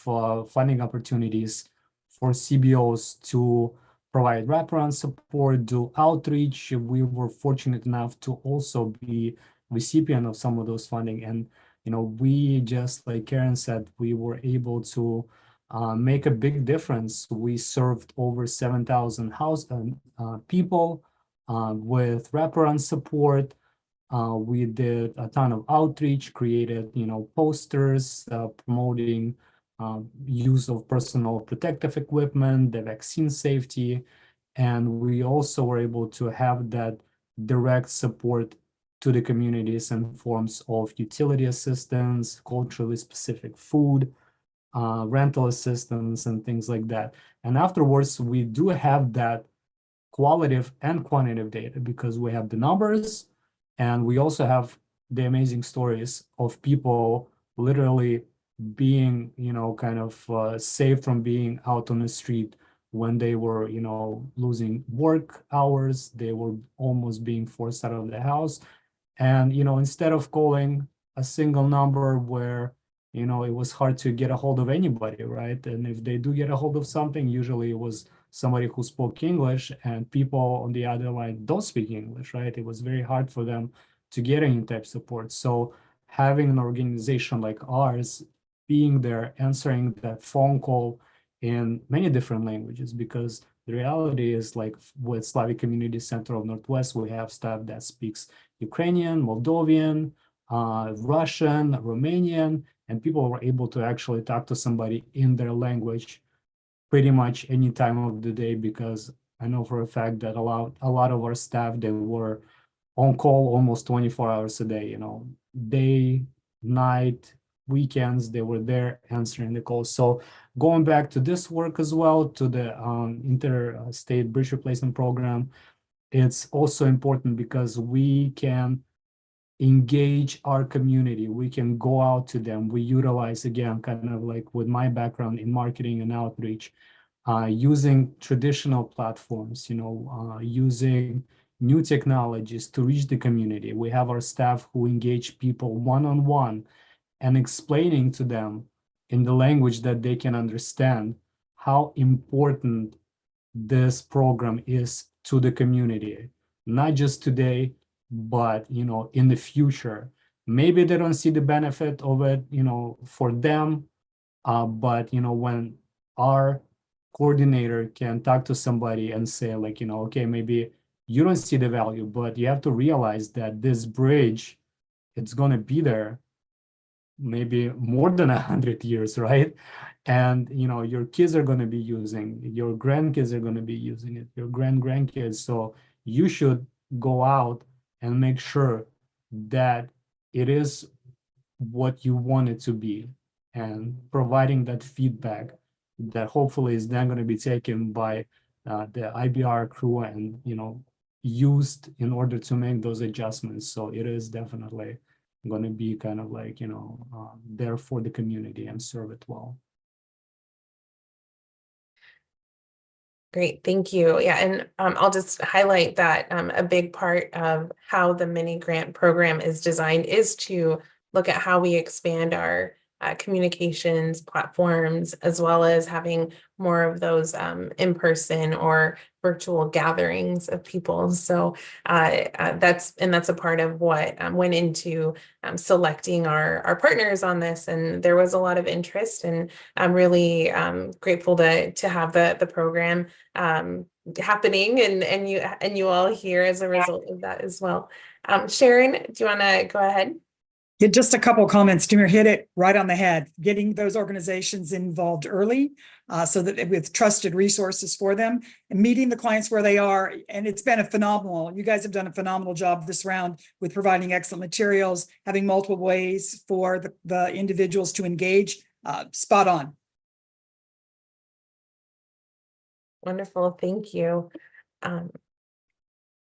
funding opportunities for CBOs to provide wraparound support, do outreach. We were fortunate enough to also be recipient of some of those funding. And, we just, like Karen said, we were able to make a big difference. We served over 7,000 people with wraparound support. We did a ton of outreach, created, posters promoting use of personal protective equipment, the vaccine safety, and we also were able to have that direct support to the communities in forms of utility assistance, culturally specific food, rental assistance, and things like that. And afterwards, we do have that qualitative and quantitative data because we have the numbers and we also have the amazing stories of people literally being, kind of saved from being out on the street when they were, losing work hours, they were almost being forced out of the house. And, instead of calling a single number where, it was hard to get a hold of anybody, right? And if they do get a hold of something, usually it was somebody who spoke English, and people on the other line don't speak English, right? It was very hard for them to get any type of support. So having an organization like ours being there, answering that phone call in many different languages, because the reality is, like with Slavic Community Center of Northwest, we have staff that speaks Ukrainian, Moldovan, Russian, Romanian, and people were able to actually talk to somebody in their language pretty much any time of the day, because I know for a fact that a lot of our staff, they were on call almost 24 hours a day, day, night, weekends, they were there answering the calls. So going back to this work as well, to the interstate bridge replacement program, it's also important because we can engage our community. We can go out to them. We utilize, again, kind of like with my background in marketing and outreach, using traditional platforms, using new technologies to reach the community. We have our staff who engage people one-on-one and explaining to them in the language that they can understand how important this program is to the community, not just today, but in the future. Maybe they don't see the benefit of it, for them, but when our coordinator can talk to somebody and say, like, okay, maybe you don't see the value, but you have to realize that this bridge, it's going to be there maybe more than 100 years, right? And your kids are going to be using, your grandkids are going to be using it, your grandkids. So you should go out and make sure that it is what you want it to be, and providing that feedback that hopefully is then going to be taken by the IBR crew and used in order to make those adjustments. So it is definitely going to be kind of like there for the community and serve it well. Great, thank you. Yeah, and I'll just highlight that a big part of how the mini grant program is designed is to look at how we expand our communications platforms, as well as having more of those in-person or virtual gatherings of people. So that's a part of what went into selecting our partners on this. And there was a lot of interest, and I'm really grateful to have the program happening and you all here as a result of that as well. Sharon, do you want to go ahead? Yeah, just a couple of comments. Timur hit it right on the head. Getting those organizations involved early, so that with trusted resources for them, and meeting the clients where they are. And it's been you guys have done a phenomenal job this round with providing excellent materials, having multiple ways for the individuals to engage. Spot on. Wonderful, thank you. All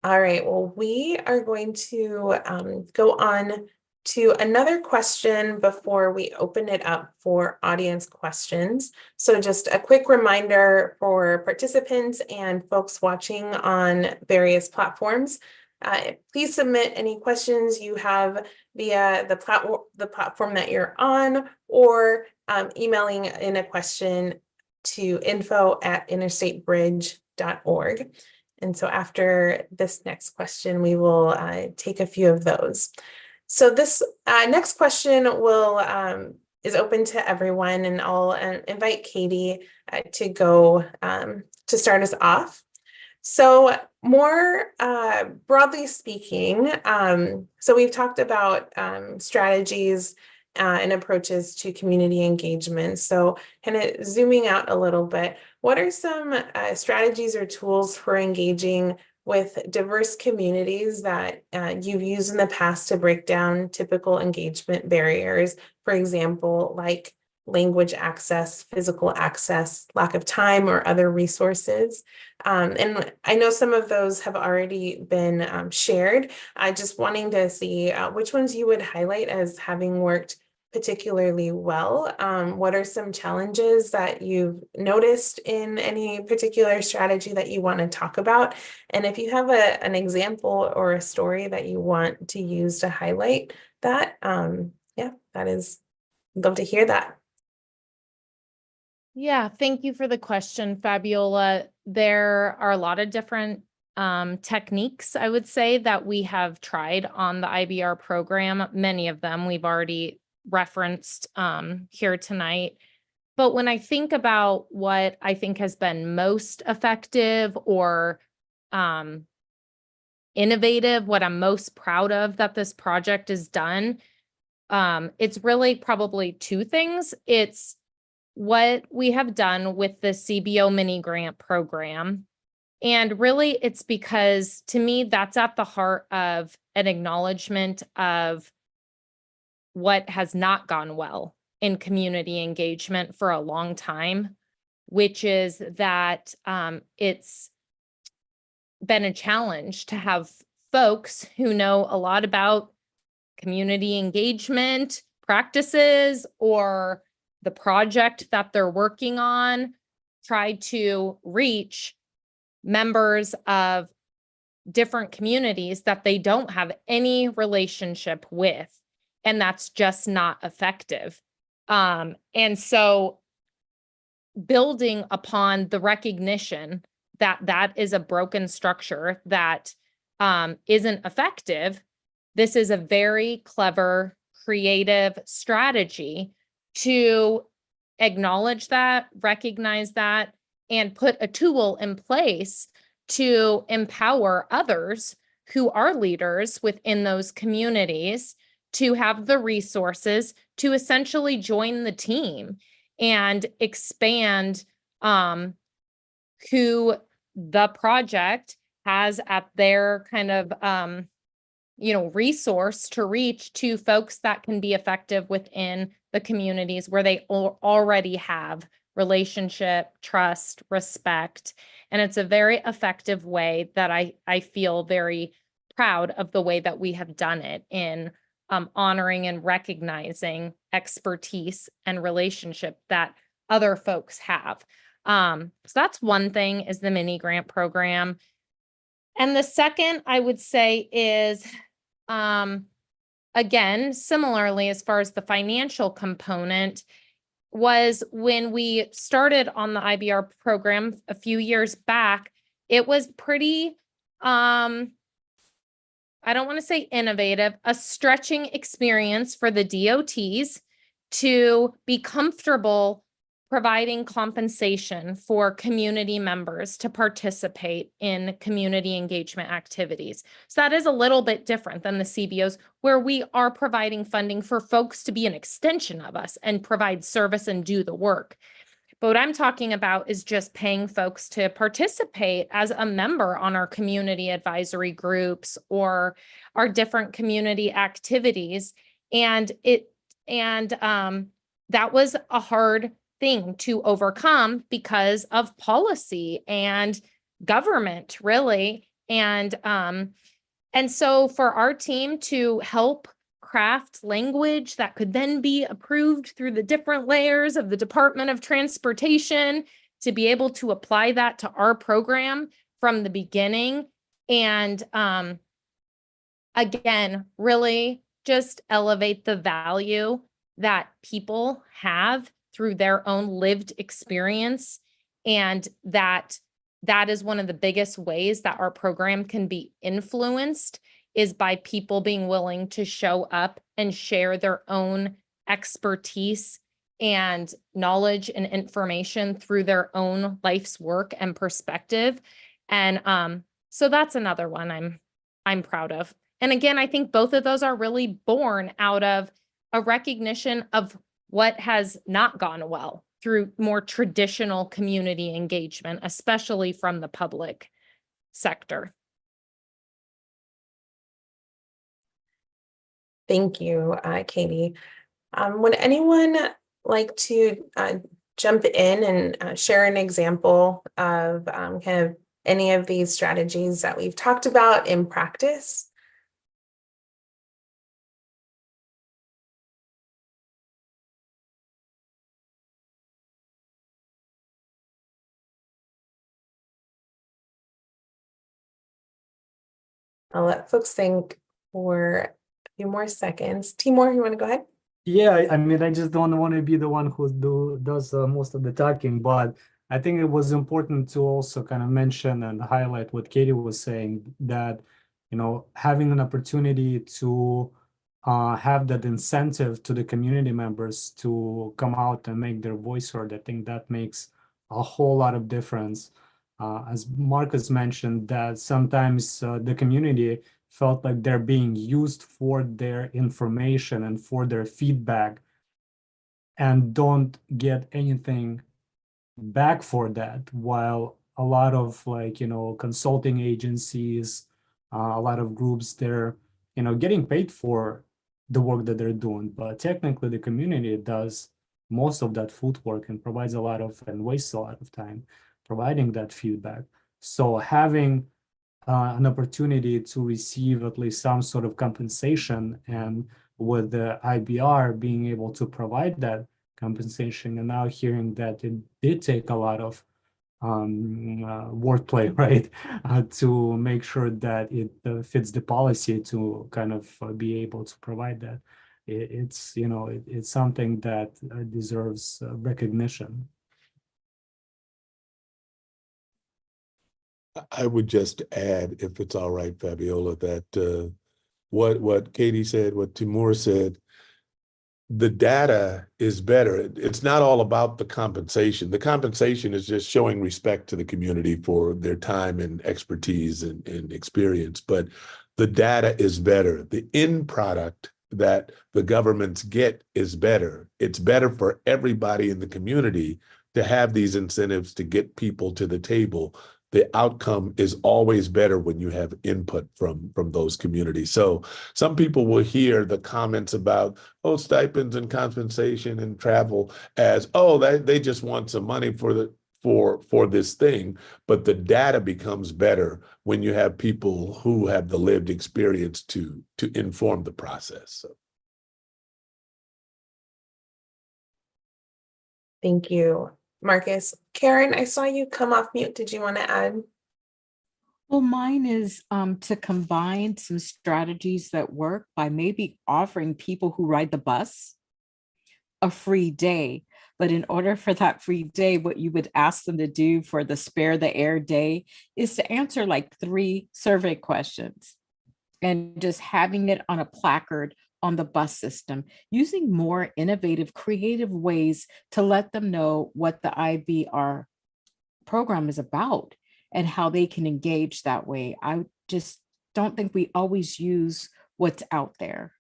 right, well, we are going to go on to another question before we open it up for audience questions. So just a quick reminder for participants and folks watching on various platforms. Please submit any questions you have via the platform that you're on, or emailing in a question to info@interstatebridge.org. And so after this next question, we will take a few of those. So this next question is open to everyone, and I'll invite Katie to go to start us off. So more broadly speaking, so we've talked about strategies and approaches to community engagement. So kind of zooming out a little bit, what are some strategies or tools for engaging with diverse communities that you've used in the past to break down typical engagement barriers, for example, like language access, physical access, lack of time, or other resources? And I know some of those have already been shared. Just wanting to see which ones you would highlight as having worked particularly well. What are some challenges that you've noticed in any particular strategy that you want to talk about? And if you have an example or a story that you want to use to highlight that, yeah, love to hear that. Yeah, thank you for the question, Fabiola. There are a lot of different techniques, I would say, that we have tried on the IBR program. Many of them we've already referenced here tonight. But when I think about what I think has been most effective or innovative, what I'm most proud of that this project has done, it's really probably two things. It's what we have done with the CBO mini grant program. And really, it's because to me, that's at the heart of an acknowledgement of what has not gone well in community engagement for a long time, which is that it's been a challenge to have folks who know a lot about community engagement practices or the project that they're working on try to reach members of different communities that they don't have any relationship with. And that's just not effective. And so building upon the recognition that that is a broken structure that isn't effective, this is a very clever, creative strategy to acknowledge that, recognize that, and put a tool in place to empower others who are leaders within those communities to have the resources to essentially join the team and expand who the project has at their kind of resource to reach to folks that can be effective within the communities where they already have relationship, trust, respect. And it's a very effective way that I feel very proud of the way that we have done it in honoring and recognizing expertise and relationship that other folks have. So that's one thing, is the mini grant program. And the second I would say is, again, similarly, as far as the financial component, was when we started on the IBR program a few years back, it was pretty, I don't want to say innovative, a stretching experience for the DOTs to be comfortable providing compensation for community members to participate in community engagement activities. So that is a little bit different than the CBOs, where we are providing funding for folks to be an extension of us and provide service and do the work. But what I'm talking about is just paying folks to participate as a member on our community advisory groups or our different community activities. And that was a hard thing to overcome because of policy and government, really. And so for our team to help craft language that could then be approved through the different layers of the Department of Transportation, to be able to apply that to our program from the beginning. And again, really just elevate the value that people have through their own lived experience. And that is one of the biggest ways that our program can be influenced, is by people being willing to show up and share their own expertise and knowledge and information through their own life's work and perspective. And so that's another one I'm proud of. And again, I think both of those are really born out of a recognition of what has not gone well through more traditional community engagement, especially from the public sector. Thank you, Katie. Would anyone like to jump in and share an example of kind of any of these strategies that we've talked about in practice? I'll let folks think for a few more seconds. Timur, you want to go ahead? Yeah, I mean, I just don't want to be the one who does most of the talking, but I think it was important to also kind of mention and highlight what Katie was saying, that, you know, having an opportunity to have that incentive to the community members to come out and make their voice heard. I think that makes a whole lot of difference. As Marcus mentioned, that sometimes the community felt like they're being used for their information and for their feedback and don't get anything back for that, while a lot of, like, you know, consulting agencies, a lot of groups, they're, you know, getting paid for the work that they're doing, but technically the community does most of that footwork and provides a lot of and wastes a lot of time providing that feedback. So having an opportunity to receive at least some sort of compensation, and with the IBR being able to provide that compensation, and now hearing that it did take a lot of wordplay, right, to make sure that it fits the policy to kind of be able to provide that. It's, you know, it's something that deserves recognition. I would just add, if it's all right, Fabiola, that what Katie said, what Timur said, the data is better. It's not all about the compensation. The compensation is just showing respect to the community for their time and expertise and experience, but the data is better. The end product that the governments get is better. It's better for everybody in the community to have these incentives to get people to the table. The outcome is always better when you have input from those communities. So some people will hear the comments about, oh, stipends and compensation and travel as, oh, they just want some money for this thing. But the data becomes better when you have people who have the lived experience to inform the process. So. Thank you, Marcus. Karen, I saw you come off mute. Did you want to add? Well, mine is to combine some strategies that work by maybe offering people who ride the bus a free day. But in order for that free day, what you would ask them to do for the Spare the Air day is to answer like 3 survey questions and just having it on a placard on the bus system, using more innovative, creative ways to let them know what the IBR program is about and how they can engage that way. I just don't think we always use what's out there.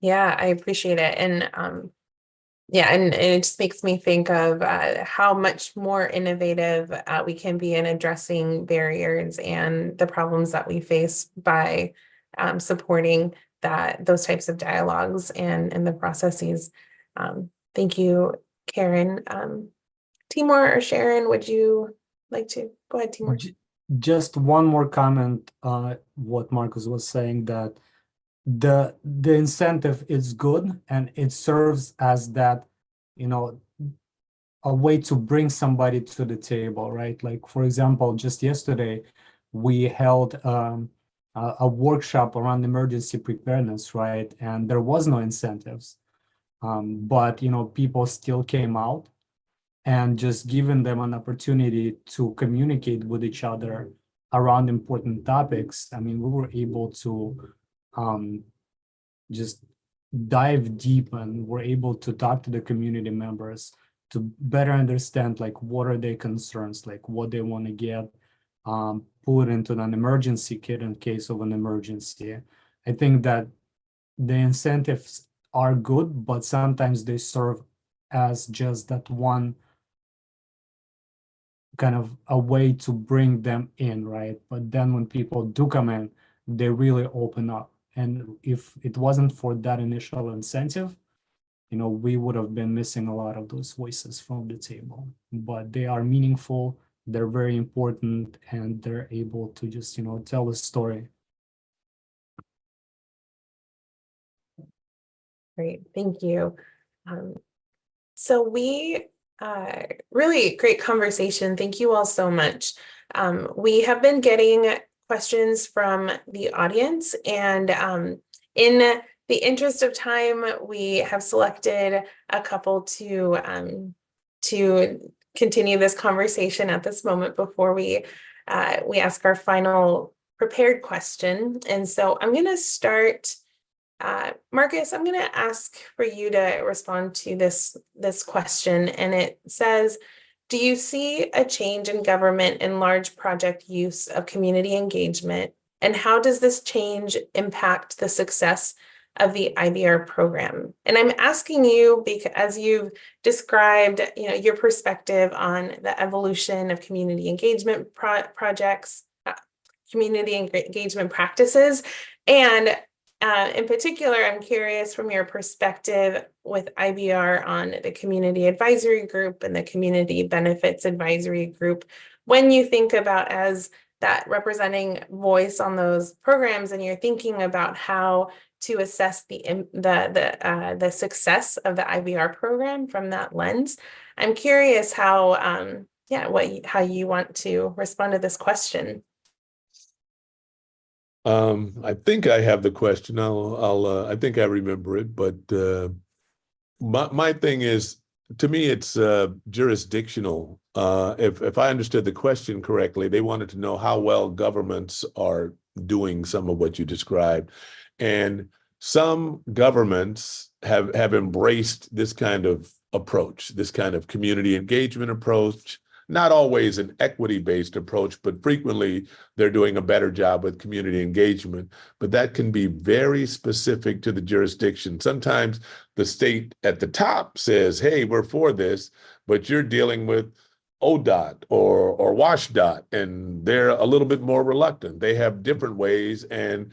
Yeah, I appreciate it. And yeah, and it just makes me think of how much more innovative we can be in addressing barriers and the problems that we face by supporting those types of dialogues and the processes. Thank you, Karen. Timur or Sharon, would you like to go ahead, Timur? Just one more comment, what Marcus was saying, that the incentive is good and it serves as that, you know, a way to bring somebody to the table, right? Like, for example, just yesterday, we held a workshop around emergency preparedness, right? And there was no incentives, but, you know, people still came out, and just giving them an opportunity to communicate with each other around important topics. I mean, we were able to just dive deep, and we're able to talk to the community members to better understand like what are their concerns, like what they want to get put into an emergency kit in case of an emergency. I think that the incentives are good, but sometimes they serve as just that one kind of a way to bring them in, right? But then when people do come in, they really open up. And if it wasn't for that initial incentive, you know, we would have been missing a lot of those voices from the table. But they are meaningful, they're very important, and they're able to just, you know, tell a story. Great, thank you. So we really great conversation. Thank you all so much. We have been getting questions from the audience, and in the interest of time, we have selected a couple to continue this conversation at this moment before we ask our final prepared question. And so I'm going to start. Marcus, I'm going to ask for you to respond to this question, and it says, do you see a change in government and large project use of community engagement, and how does this change impact the success of the IBR program? And I'm asking you because as you've described, you know, your perspective on the evolution of community engagement projects, community engagement practices, and in particular, I'm curious from your perspective with IBR on the Community Advisory Group and the Community Benefits Advisory Group, when you think about as that representing voice on those programs, and you're thinking about how to assess the success of the IBR program from that lens. I'm curious how how you want to respond to this question. I think I have the question. I think I remember it, but my thing is, to me, it's jurisdictional. If I understood the question correctly, they wanted to know how well governments are doing some of what you described, and some governments have embraced this kind of approach, this kind of community engagement approach. Not always an equity-based approach, but frequently they're doing a better job with community engagement. But that can be very specific to the jurisdiction. Sometimes the state at the top says, hey, we're for this, but you're dealing with ODOT or WashDOT, and they're a little bit more reluctant. They have different ways, and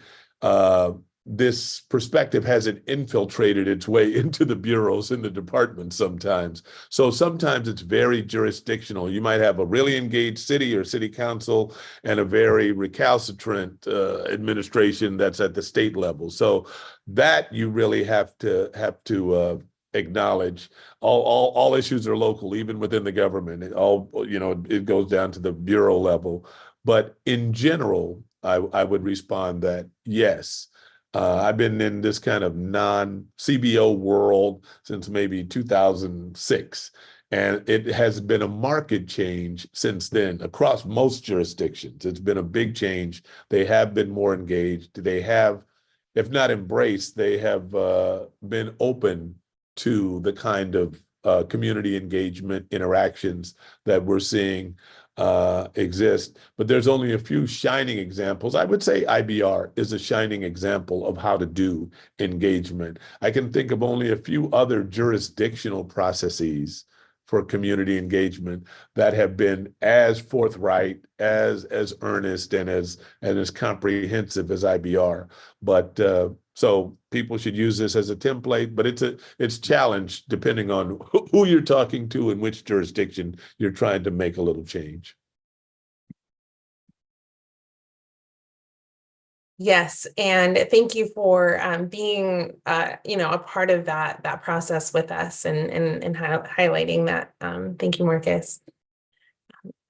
this perspective hasn't infiltrated its way into the bureaus in the department sometimes. So sometimes it's very jurisdictional. You might have a really engaged city or city council and a very recalcitrant administration that's at the state level. So that you really have to acknowledge. All issues are local, even within the government. It goes down to the bureau level. But in general, I would respond that yes, I've been in this kind of non-CBO world since maybe 2006. And it has been a market change since then across most jurisdictions. It's been a big change. They have been more engaged. They have, if not embraced, they have been open to the kind of community engagement interactions that we're seeing exist. But there's only a few shining examples. I would say IBR is a shining example of how to do engagement. I can think of only a few other jurisdictional processes for community engagement that have been as forthright, as earnest, and as comprehensive as IBR. But so people should use this as a template, but it's challenged depending on who you're talking to and which jurisdiction you're trying to make a little change. Yes, and thank you for being, a part of that process with us and highlighting that. Thank you, Marcus.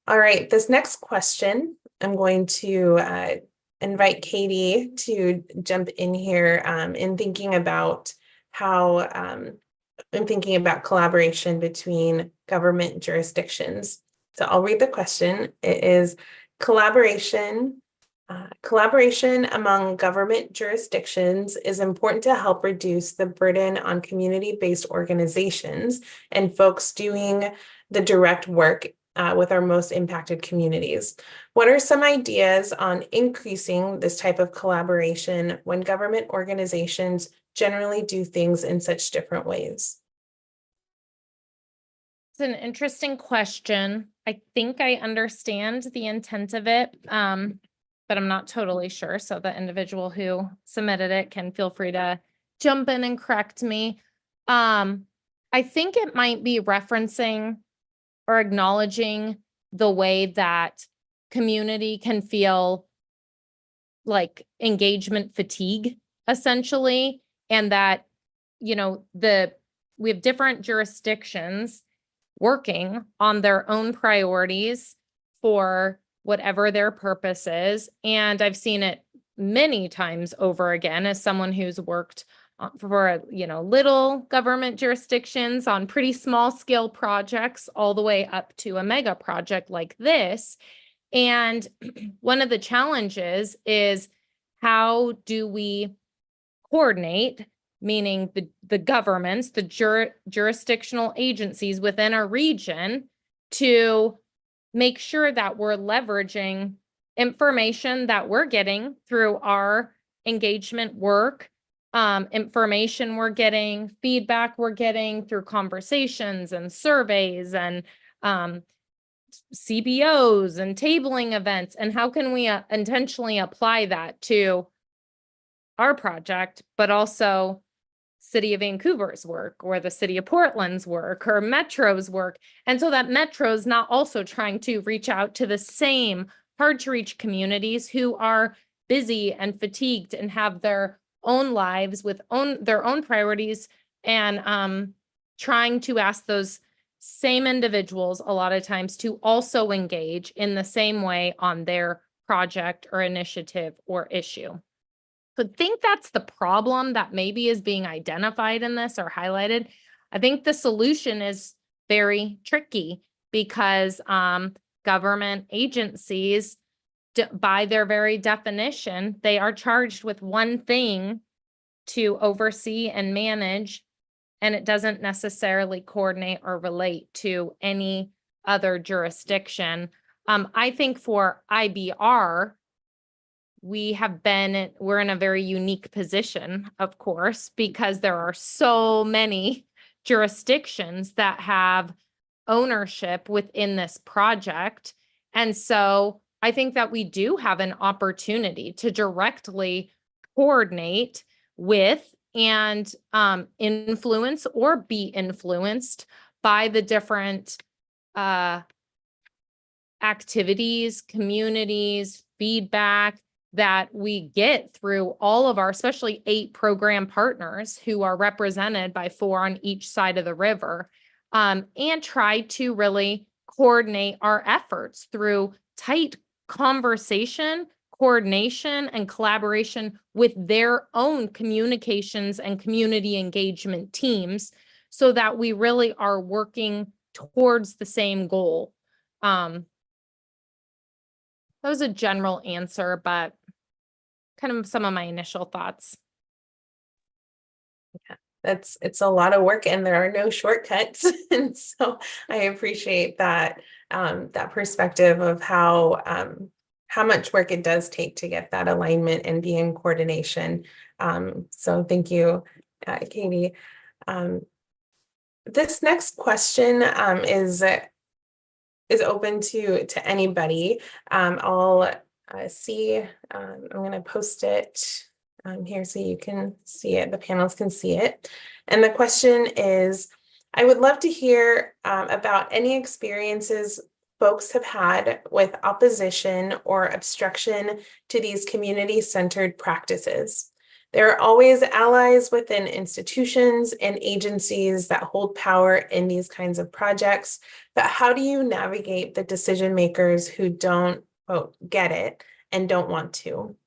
All right, this next question, I'm going to invite Katie to jump in here in thinking about collaboration between government jurisdictions. So I'll read the question. It is collaboration among government jurisdictions is important to help reduce the burden on community-based organizations and folks doing the direct work with our most impacted communities. What are some ideas on increasing this type of collaboration when government organizations generally do things in such different ways? It's an interesting question. I think I understand the intent of it, but I'm not totally sure. So the individual who submitted it can feel free to jump in and correct me. I think it might be referencing or acknowledging the way that community can feel like engagement fatigue, essentially, and that, we have different jurisdictions working on their own priorities for whatever their purpose is. And I've seen it many times over again as someone who's worked for, little government jurisdictions on pretty small scale projects all the way up to a mega project like this. And one of the challenges is, how do we coordinate, meaning the governments, the jurisdictional agencies within a region, to make sure that we're leveraging information that we're getting through our engagement work, information we're getting, feedback we're getting through conversations and surveys and CBOs and tabling events, and how can we intentionally apply that to our project, but also City of Vancouver's work or the City of Portland's work or Metro's work. And so that Metro's not also trying to reach out to the same hard to reach communities who are busy and fatigued and have their own lives with their own priorities, and trying to ask those same individuals a lot of times to also engage in the same way on their project or initiative or issue. So I think that's the problem that maybe is being identified in this or highlighted. I think the solution is very tricky because government agencies, by their very definition, they are charged with one thing to oversee and manage, and it doesn't necessarily coordinate or relate to any other jurisdiction. I think for IBR, we're in a very unique position, of course, because there are so many jurisdictions that have ownership within this project. And so I think that we do have an opportunity to directly coordinate with and influence or be influenced by the different activities, communities, feedback that we get through all of our, especially 8 program partners who are represented by 4 on each side of the river, and try to really coordinate our efforts through tight conversation, coordination and collaboration with their own communications and community engagement teams so that we really are working towards the same goal. That was a general answer, but kind of some of my initial thoughts. It's a lot of work and there are no shortcuts. And so I appreciate that that perspective of how much work it does take to get that alignment and be in coordination. So thank you, Katie. This next question is open to anybody. I'll see. I'm going to post it here so you can see it. The panels can see it. And the question is, I would love to hear about any experiences folks have had with opposition or obstruction to these community-centered practices. There are always allies within institutions and agencies that hold power in these kinds of projects, but how do you navigate the decision makers who don't, quote, get it and don't want to?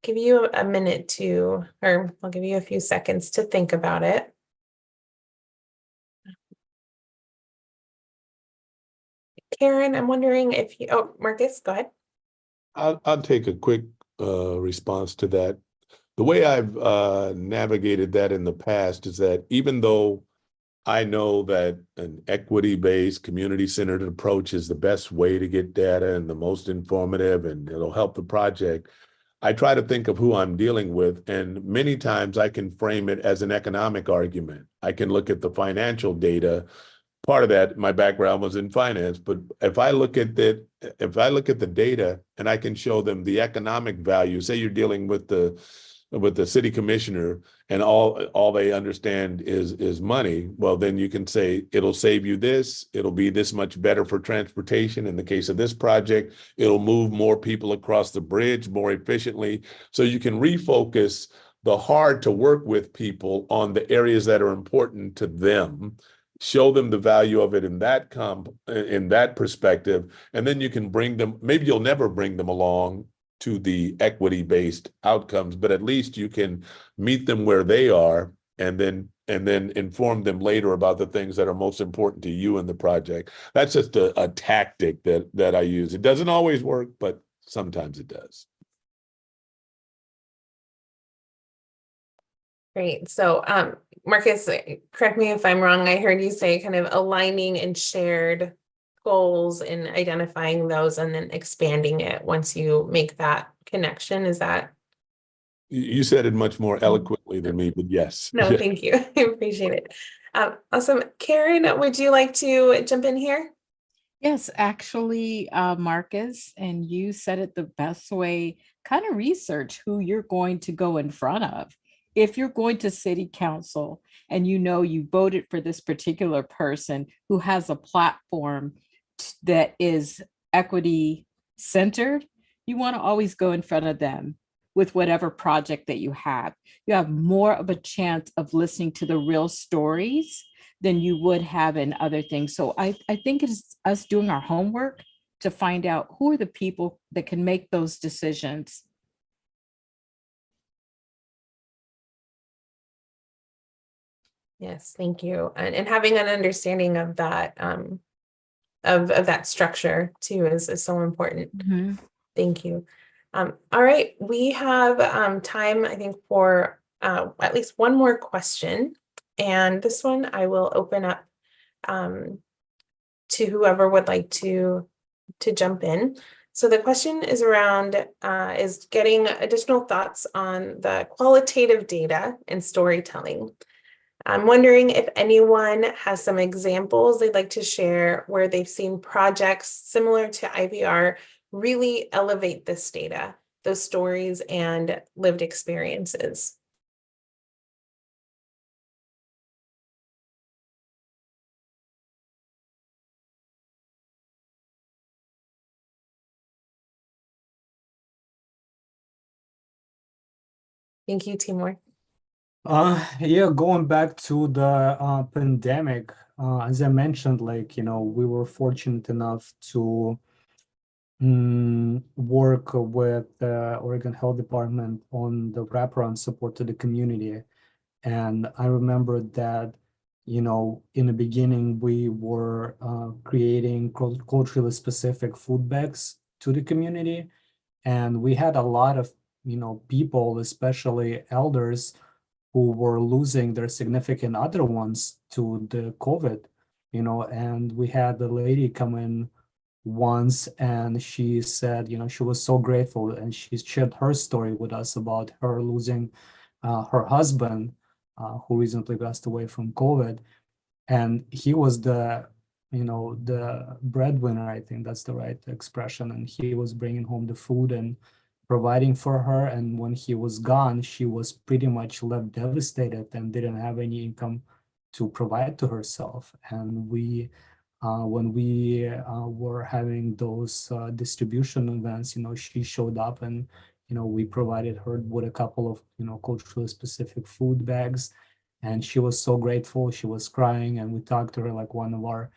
Give you a minute to, or I'll give you a few seconds to think about it. Karen, I'm wondering if you, oh, Marcus, go ahead. I'll take a quick response to that. The way I've navigated that in the past is that even though I know that an equity-based, community-centered approach is the best way to get data and the most informative, and it'll help the project, I try to think of who I'm dealing with, and many times I can frame it as an economic argument. I can look at the financial data. Part of that, my background was in finance, but if I look at the data and I can show them the economic value, say you're dealing with the city commissioner and all they understand is money, well, then you can say it'll save you this, it'll be this much better for transportation. In the case of this project, it'll move more people across the bridge more efficiently. So you can refocus the hard to work with people on the areas that are important to them, show them the value of it in that perspective, and then you can bring them, maybe you'll never bring them along to the equity-based outcomes, but at least you can meet them where they are and then inform them later about the things that are most important to you in the project. That's just a tactic that I use. It doesn't always work, but sometimes it does. Great. So, Marcus, correct me if I'm wrong. I heard you say kind of aligning and shared goals and identifying those and then expanding it once you make that connection. Is that? You said it much more eloquently than me, but yes. No, thank you. I appreciate it. Awesome. Karen, would you like to jump in here? Yes, actually, Marcus, and you said it the best way, kind of research who you're going to go in front of. If you're going to city council and you know you voted for this particular person who has a platform that is equity centered, you want to always go in front of them with whatever project that you have. You have more of a chance of listening to the real stories than you would have in other things. So I think it's us doing our homework to find out who are the people that can make those decisions. Yes, thank you. And having an understanding of that of that structure too is so important. Mm-hmm. Thank you. All right, we have time, I think, for at least one more question. And this one I will open up to whoever would like to jump in. So the question is around is getting additional thoughts on the qualitative data and storytelling. I'm wondering if anyone has some examples they'd like to share where they've seen projects similar to IBR really elevate this data, those stories and lived experiences. Thank you, Timur. Yeah, going back to the pandemic, as I mentioned, like, we were fortunate enough to work with the Oregon Health Department on the wraparound support to the community. And I remember that, you know, in the beginning, we were creating culturally specific food bags to the community. And we had a lot of, you know, people, especially elders, who were losing their significant other ones to the COVID, you know, and we had a lady come in once and she said, you know, she was so grateful and she shared her story with us about her losing her husband, who recently passed away from COVID. And he was the, you know, the breadwinner, I think that's the right expression. And he was bringing home the food and providing for her. And when he was gone, she was pretty much left devastated and didn't have any income to provide to herself. And when we were having those distribution events, you know, she showed up and, you know, we provided her with a couple of, you know, culturally specific food bags. And she was so grateful. She was crying, and we talked to her like one of our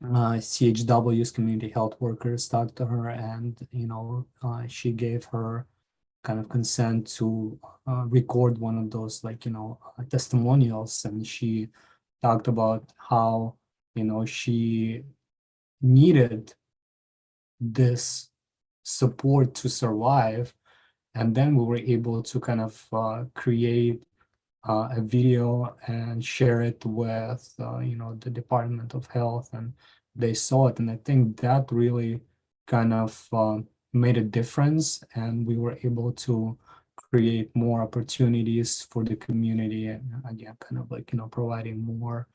CHW's community health workers talked to her, and, you know, she gave her kind of consent to record one of those, like, you know, testimonials. And she talked about how, you know, she needed this support to survive. And then we were able to kind of create a video and share it with, you know, the Department of Health, and they saw it. And I think that really kind of made a difference. And we were able to create more opportunities for the community. And again, kind of like, you know, providing more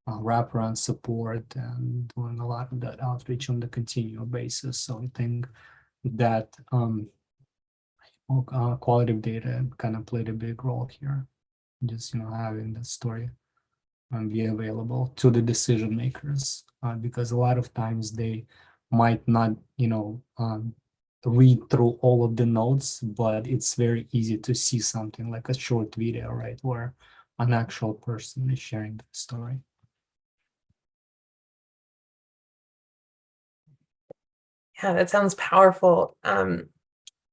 wraparound support and doing a lot of that outreach on the continual basis. So I think that quality of data kind of played a big role here. Just, you know, having that story and be available to the decision makers, because a lot of times they might not, you know, read through all of the notes, but it's very easy to see something like a short video, right, where an actual person is sharing the story. Yeah, that sounds powerful.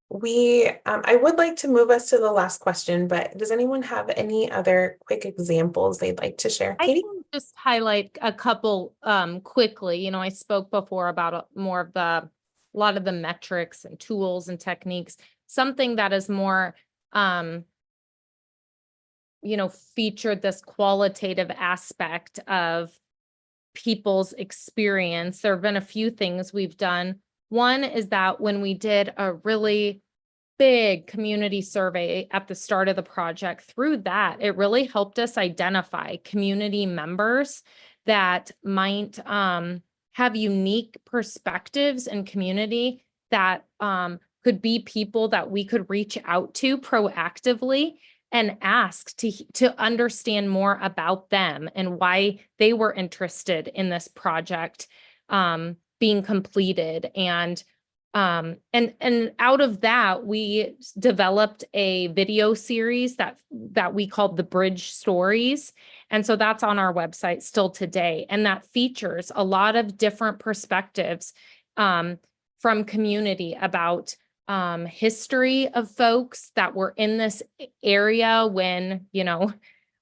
I would like to move us to the last question, but does anyone have any other quick examples they'd like to share? I Katie? can just highlight a couple quickly. You know, I spoke before about more of a lot of the metrics and tools and techniques. Something that is more you know, featured this qualitative aspect of people's experience. There have been a few things we've done. One is that when we did a really big community survey at the start of the project, through that, it really helped us identify community members that might have unique perspectives in community that could be people that we could reach out to proactively and ask to understand more about them and why they were interested in this project being completed. And out of that, we developed a video series that we called the Bridge Stories. And so that's on our website still today. And that features a lot of different perspectives from community about history of folks that were in this area when, you know,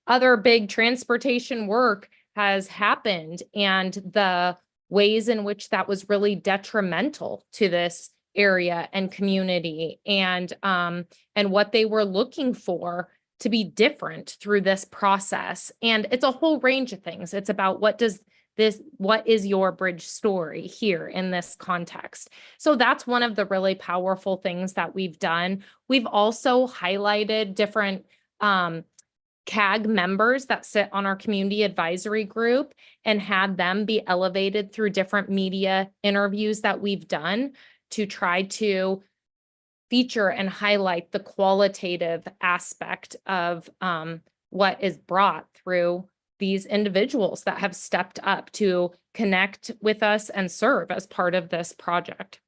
other big transportation work has happened, and the ways in which that was really detrimental to this area and community, and what they were looking for to be different through this process. And it's a whole range of things. It's about what is your bridge story here in this context? So that's one of the really powerful things that we've done. We've also highlighted different CAG members that sit on our community advisory group and had them be elevated through different media interviews that we've done to try to feature and highlight the qualitative aspect of what is brought through these individuals that have stepped up to connect with us and serve as part of this project.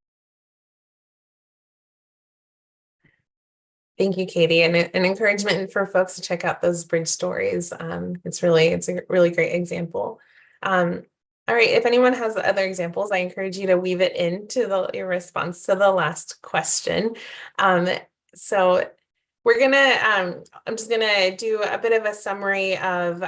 Thank you, Katie, and an encouragement for folks to check out those bridge stories. It's a really great example. All right, if anyone has other examples, I encourage you to weave it into your response to the last question. So we're gonna, I'm just gonna do a bit of a summary of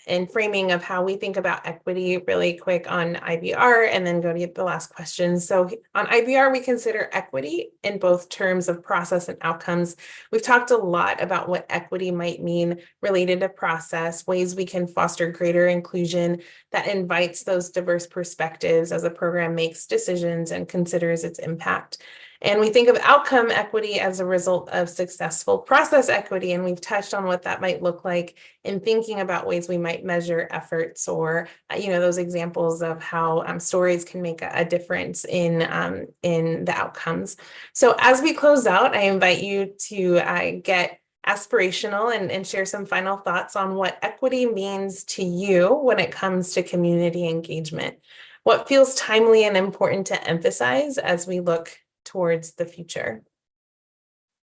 and framing of how we think about equity really quick on IBR, and then go to the last question. So on IBR, we consider equity in both terms of process and outcomes. We've talked a lot about what equity might mean related to process, ways we can foster greater inclusion that invites those diverse perspectives as a program makes decisions and considers its impact. And we think of outcome equity as a result of successful process equity. And we've touched on what that might look like in thinking about ways we might measure efforts, or, those examples of how stories can make a difference in the outcomes. So as we close out, I invite you to get aspirational and share some final thoughts on what equity means to you when it comes to community engagement. What feels timely and important to emphasize as we look towards the future?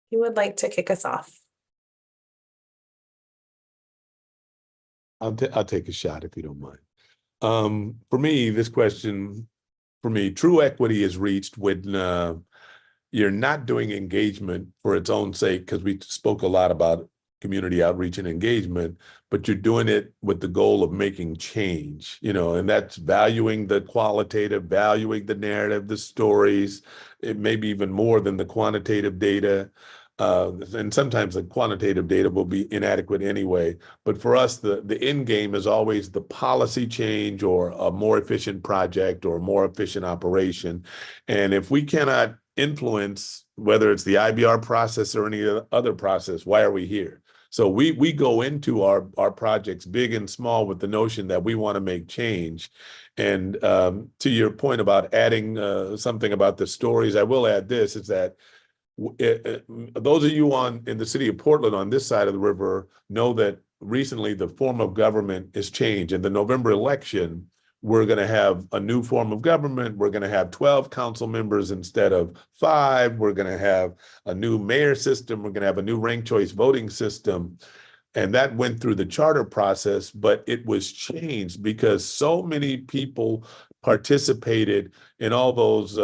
Who would like to kick us off? I'll take a shot if you don't mind. For me, this question, true equity is reached when you're not doing engagement for its own sake, because we spoke a lot about community outreach and engagement, but you're doing it with the goal of making change, and that's valuing the qualitative, valuing the narrative, the stories. It may be even more than the quantitative data. And sometimes the quantitative data will be inadequate anyway. But for us, the end game is always the policy change, or a more efficient project, or a more efficient operation. And if we cannot influence, whether it's the IBR process or any other process, why are we here? So we go into our projects, big and small, with the notion that we want to make change. And to your point about adding something about the stories, I will add this, is that those of you in the city of Portland on this side of the river know that recently the form of government has changed. In the November election, we're going to have a new form of government. We're going to have 12 council members instead of 5. We're going to have a new mayor system. We're going to have a new ranked choice voting system. And that went through the charter process, but it was changed because so many people participated in all those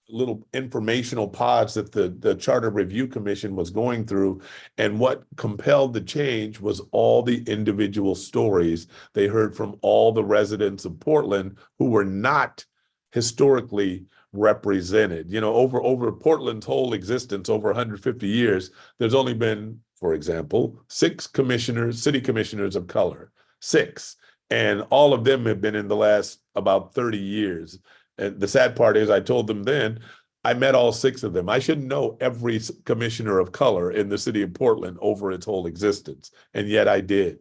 little informational pods that the Charter Review Commission was going through. And what compelled the change was all the individual stories they heard from all the residents of Portland who were not historically represented. Over Portland's whole existence, over 150 years, there's only been, for example, 6 city commissioners of color, 6. And all of them have been in the last about 30 years. And the sad part is, I told them then, I met all 6 of them. I shouldn't know every commissioner of color in the city of Portland over its whole existence. And yet I did,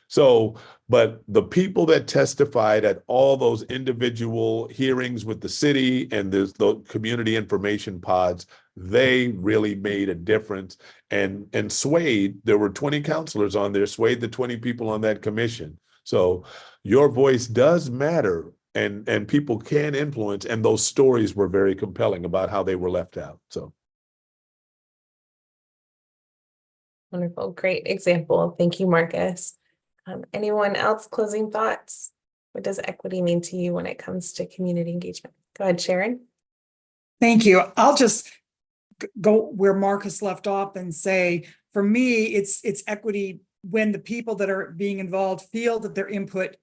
So, but the people that testified at all those individual hearings with the city and the community information pods, they really made a difference and swayed. There were 20 counselors on there, swayed the 20 people on that commission. So your voice does matter. And people can influence, and those stories were very compelling about how they were left out. So Wonderful, great example. Thank you, Marcus. Anyone else closing thoughts? What does equity mean to you when it comes to community engagement? Go ahead, Sharon. Thank you. I'll just go where Marcus left off and say, for me, it's equity when the people that are being involved feel that their input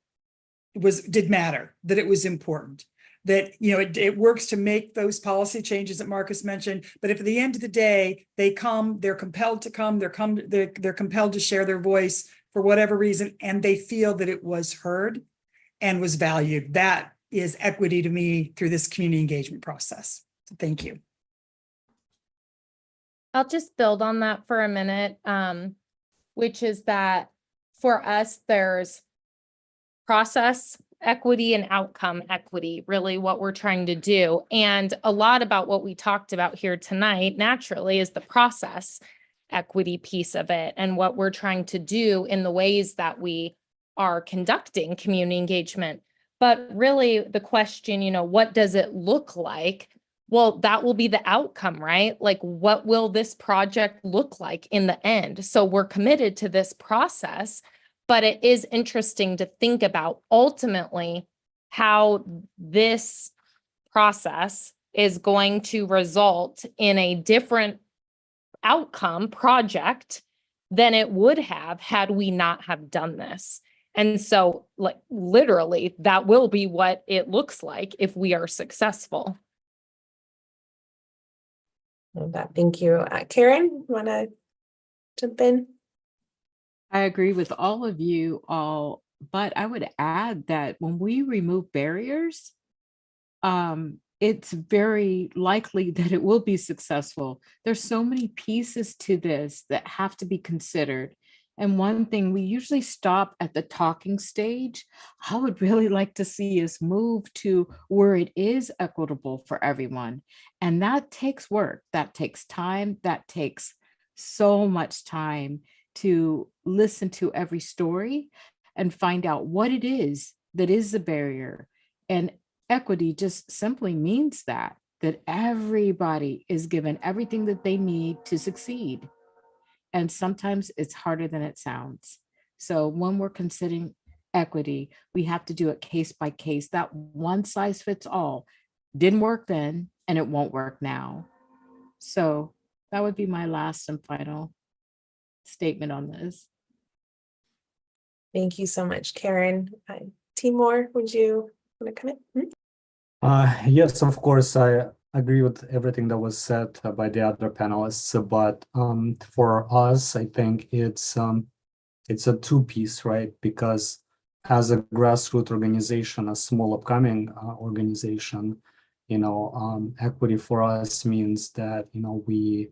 did matter, that it was important, that it works to make those policy changes that Marcus mentioned. But if at the end of the day they're compelled to come, they're compelled to share their voice for whatever reason, and they feel that it was heard and was valued, that is equity to me through this community engagement process. So thank you. I'll just build on that for a minute, which is that for us, there's process equity and outcome equity, really what we're trying to do. And a lot about what we talked about here tonight, naturally, is the process equity piece of it and what we're trying to do in the ways that we are conducting community engagement. But really the question, what does it look like? Well, that will be the outcome, right? Like, what will this project look like in the end? So we're committed to this process. But it is interesting to think about ultimately, how this process is going to result in a different outcome project than it would have had we not have done this. And so, like, literally, that will be what it looks like if we are successful. Love that. Thank you. Karen, want to jump in? I agree with all of you all, but I would add that when we remove barriers, it's very likely that it will be successful. There's so many pieces to this that have to be considered. And one thing, we usually stop at the talking stage. I would really like to see us move to where it is equitable for everyone. And that takes work, that takes time, that takes so much time to listen to every story and find out what it is that is the barrier. And equity just simply means that everybody is given everything that they need to succeed. And sometimes it's harder than it sounds. So when we're considering equity, we have to do it case by case. That one size fits all didn't work then, and it won't work now. So that would be my last and final statement on this. Thank you so much, Karen. Timur, would you want to come in? Yes, of course, I agree with everything that was said by the other panelists, but for us, I think it's a two-piece, right? Because as a grassroots organization, a small upcoming organization, equity for us means that, we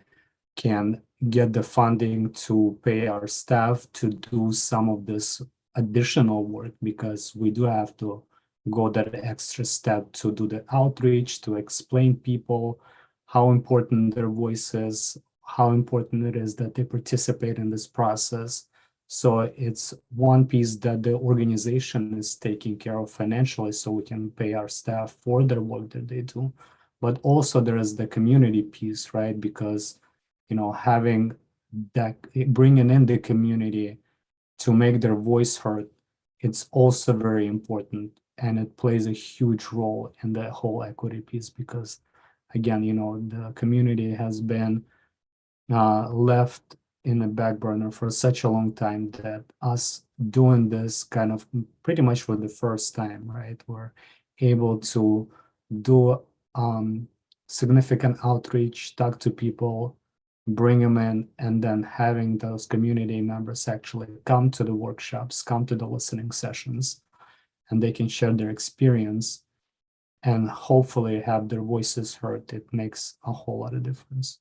can get the funding to pay our staff to do some of this additional work, because we do have to go that extra step to do the outreach, to explain people how important their voice is, how important it is that they participate in this process. So it's one piece that the organization is taking care of financially, so we can pay our staff for their work that they do. But also there is the community piece, right? Because having that, bringing in the community to make their voice heard, it's also very important, and it plays a huge role in the whole equity piece, because again, the community has been left in the back burner for such a long time, that us doing this kind of pretty much for the first time, right? We're able to do significant outreach, talk to people, bring them in, and then having those community members actually come to the workshops, come to the listening sessions, and they can share their experience and hopefully have their voices heard. It makes a whole lot of difference.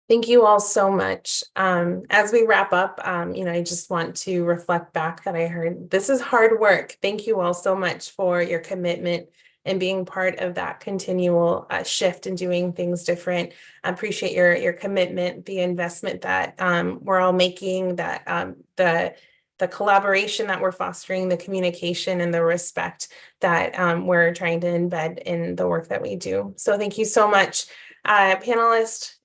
Thank you all so much. As we wrap up, I just want to reflect back that I heard this is hard work. Thank you all so much for your commitment and being part of that continual shift and doing things different. I appreciate your commitment, the investment that we're all making, that the collaboration that we're fostering, the communication and the respect that we're trying to embed in the work that we do. So thank you so much, panelists.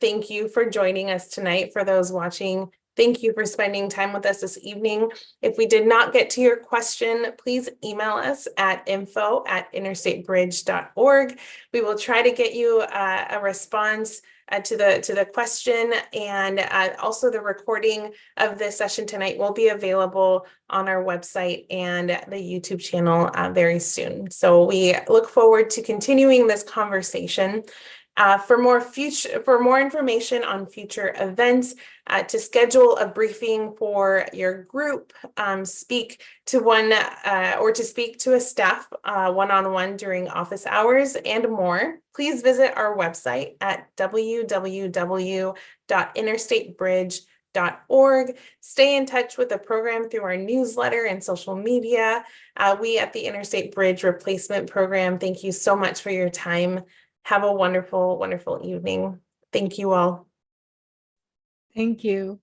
Thank you for joining us tonight. For those watching, thank you for spending time with us this evening. If we did not get to your question, please email us at info@interstatebridge.org. We will try to get you a response to the question, and also the recording of this session tonight will be available on our website and the YouTube channel very soon. So we look forward to continuing this conversation. For more information on future events, to schedule a briefing for your group, speak to a staff one-on-one during office hours, and more, please visit our website at www.interstatebridge.org. Stay in touch with the program through our newsletter and social media. We at the Interstate Bridge Replacement Program, thank you so much for your time. Have a wonderful, wonderful evening. Thank you all. Thank you.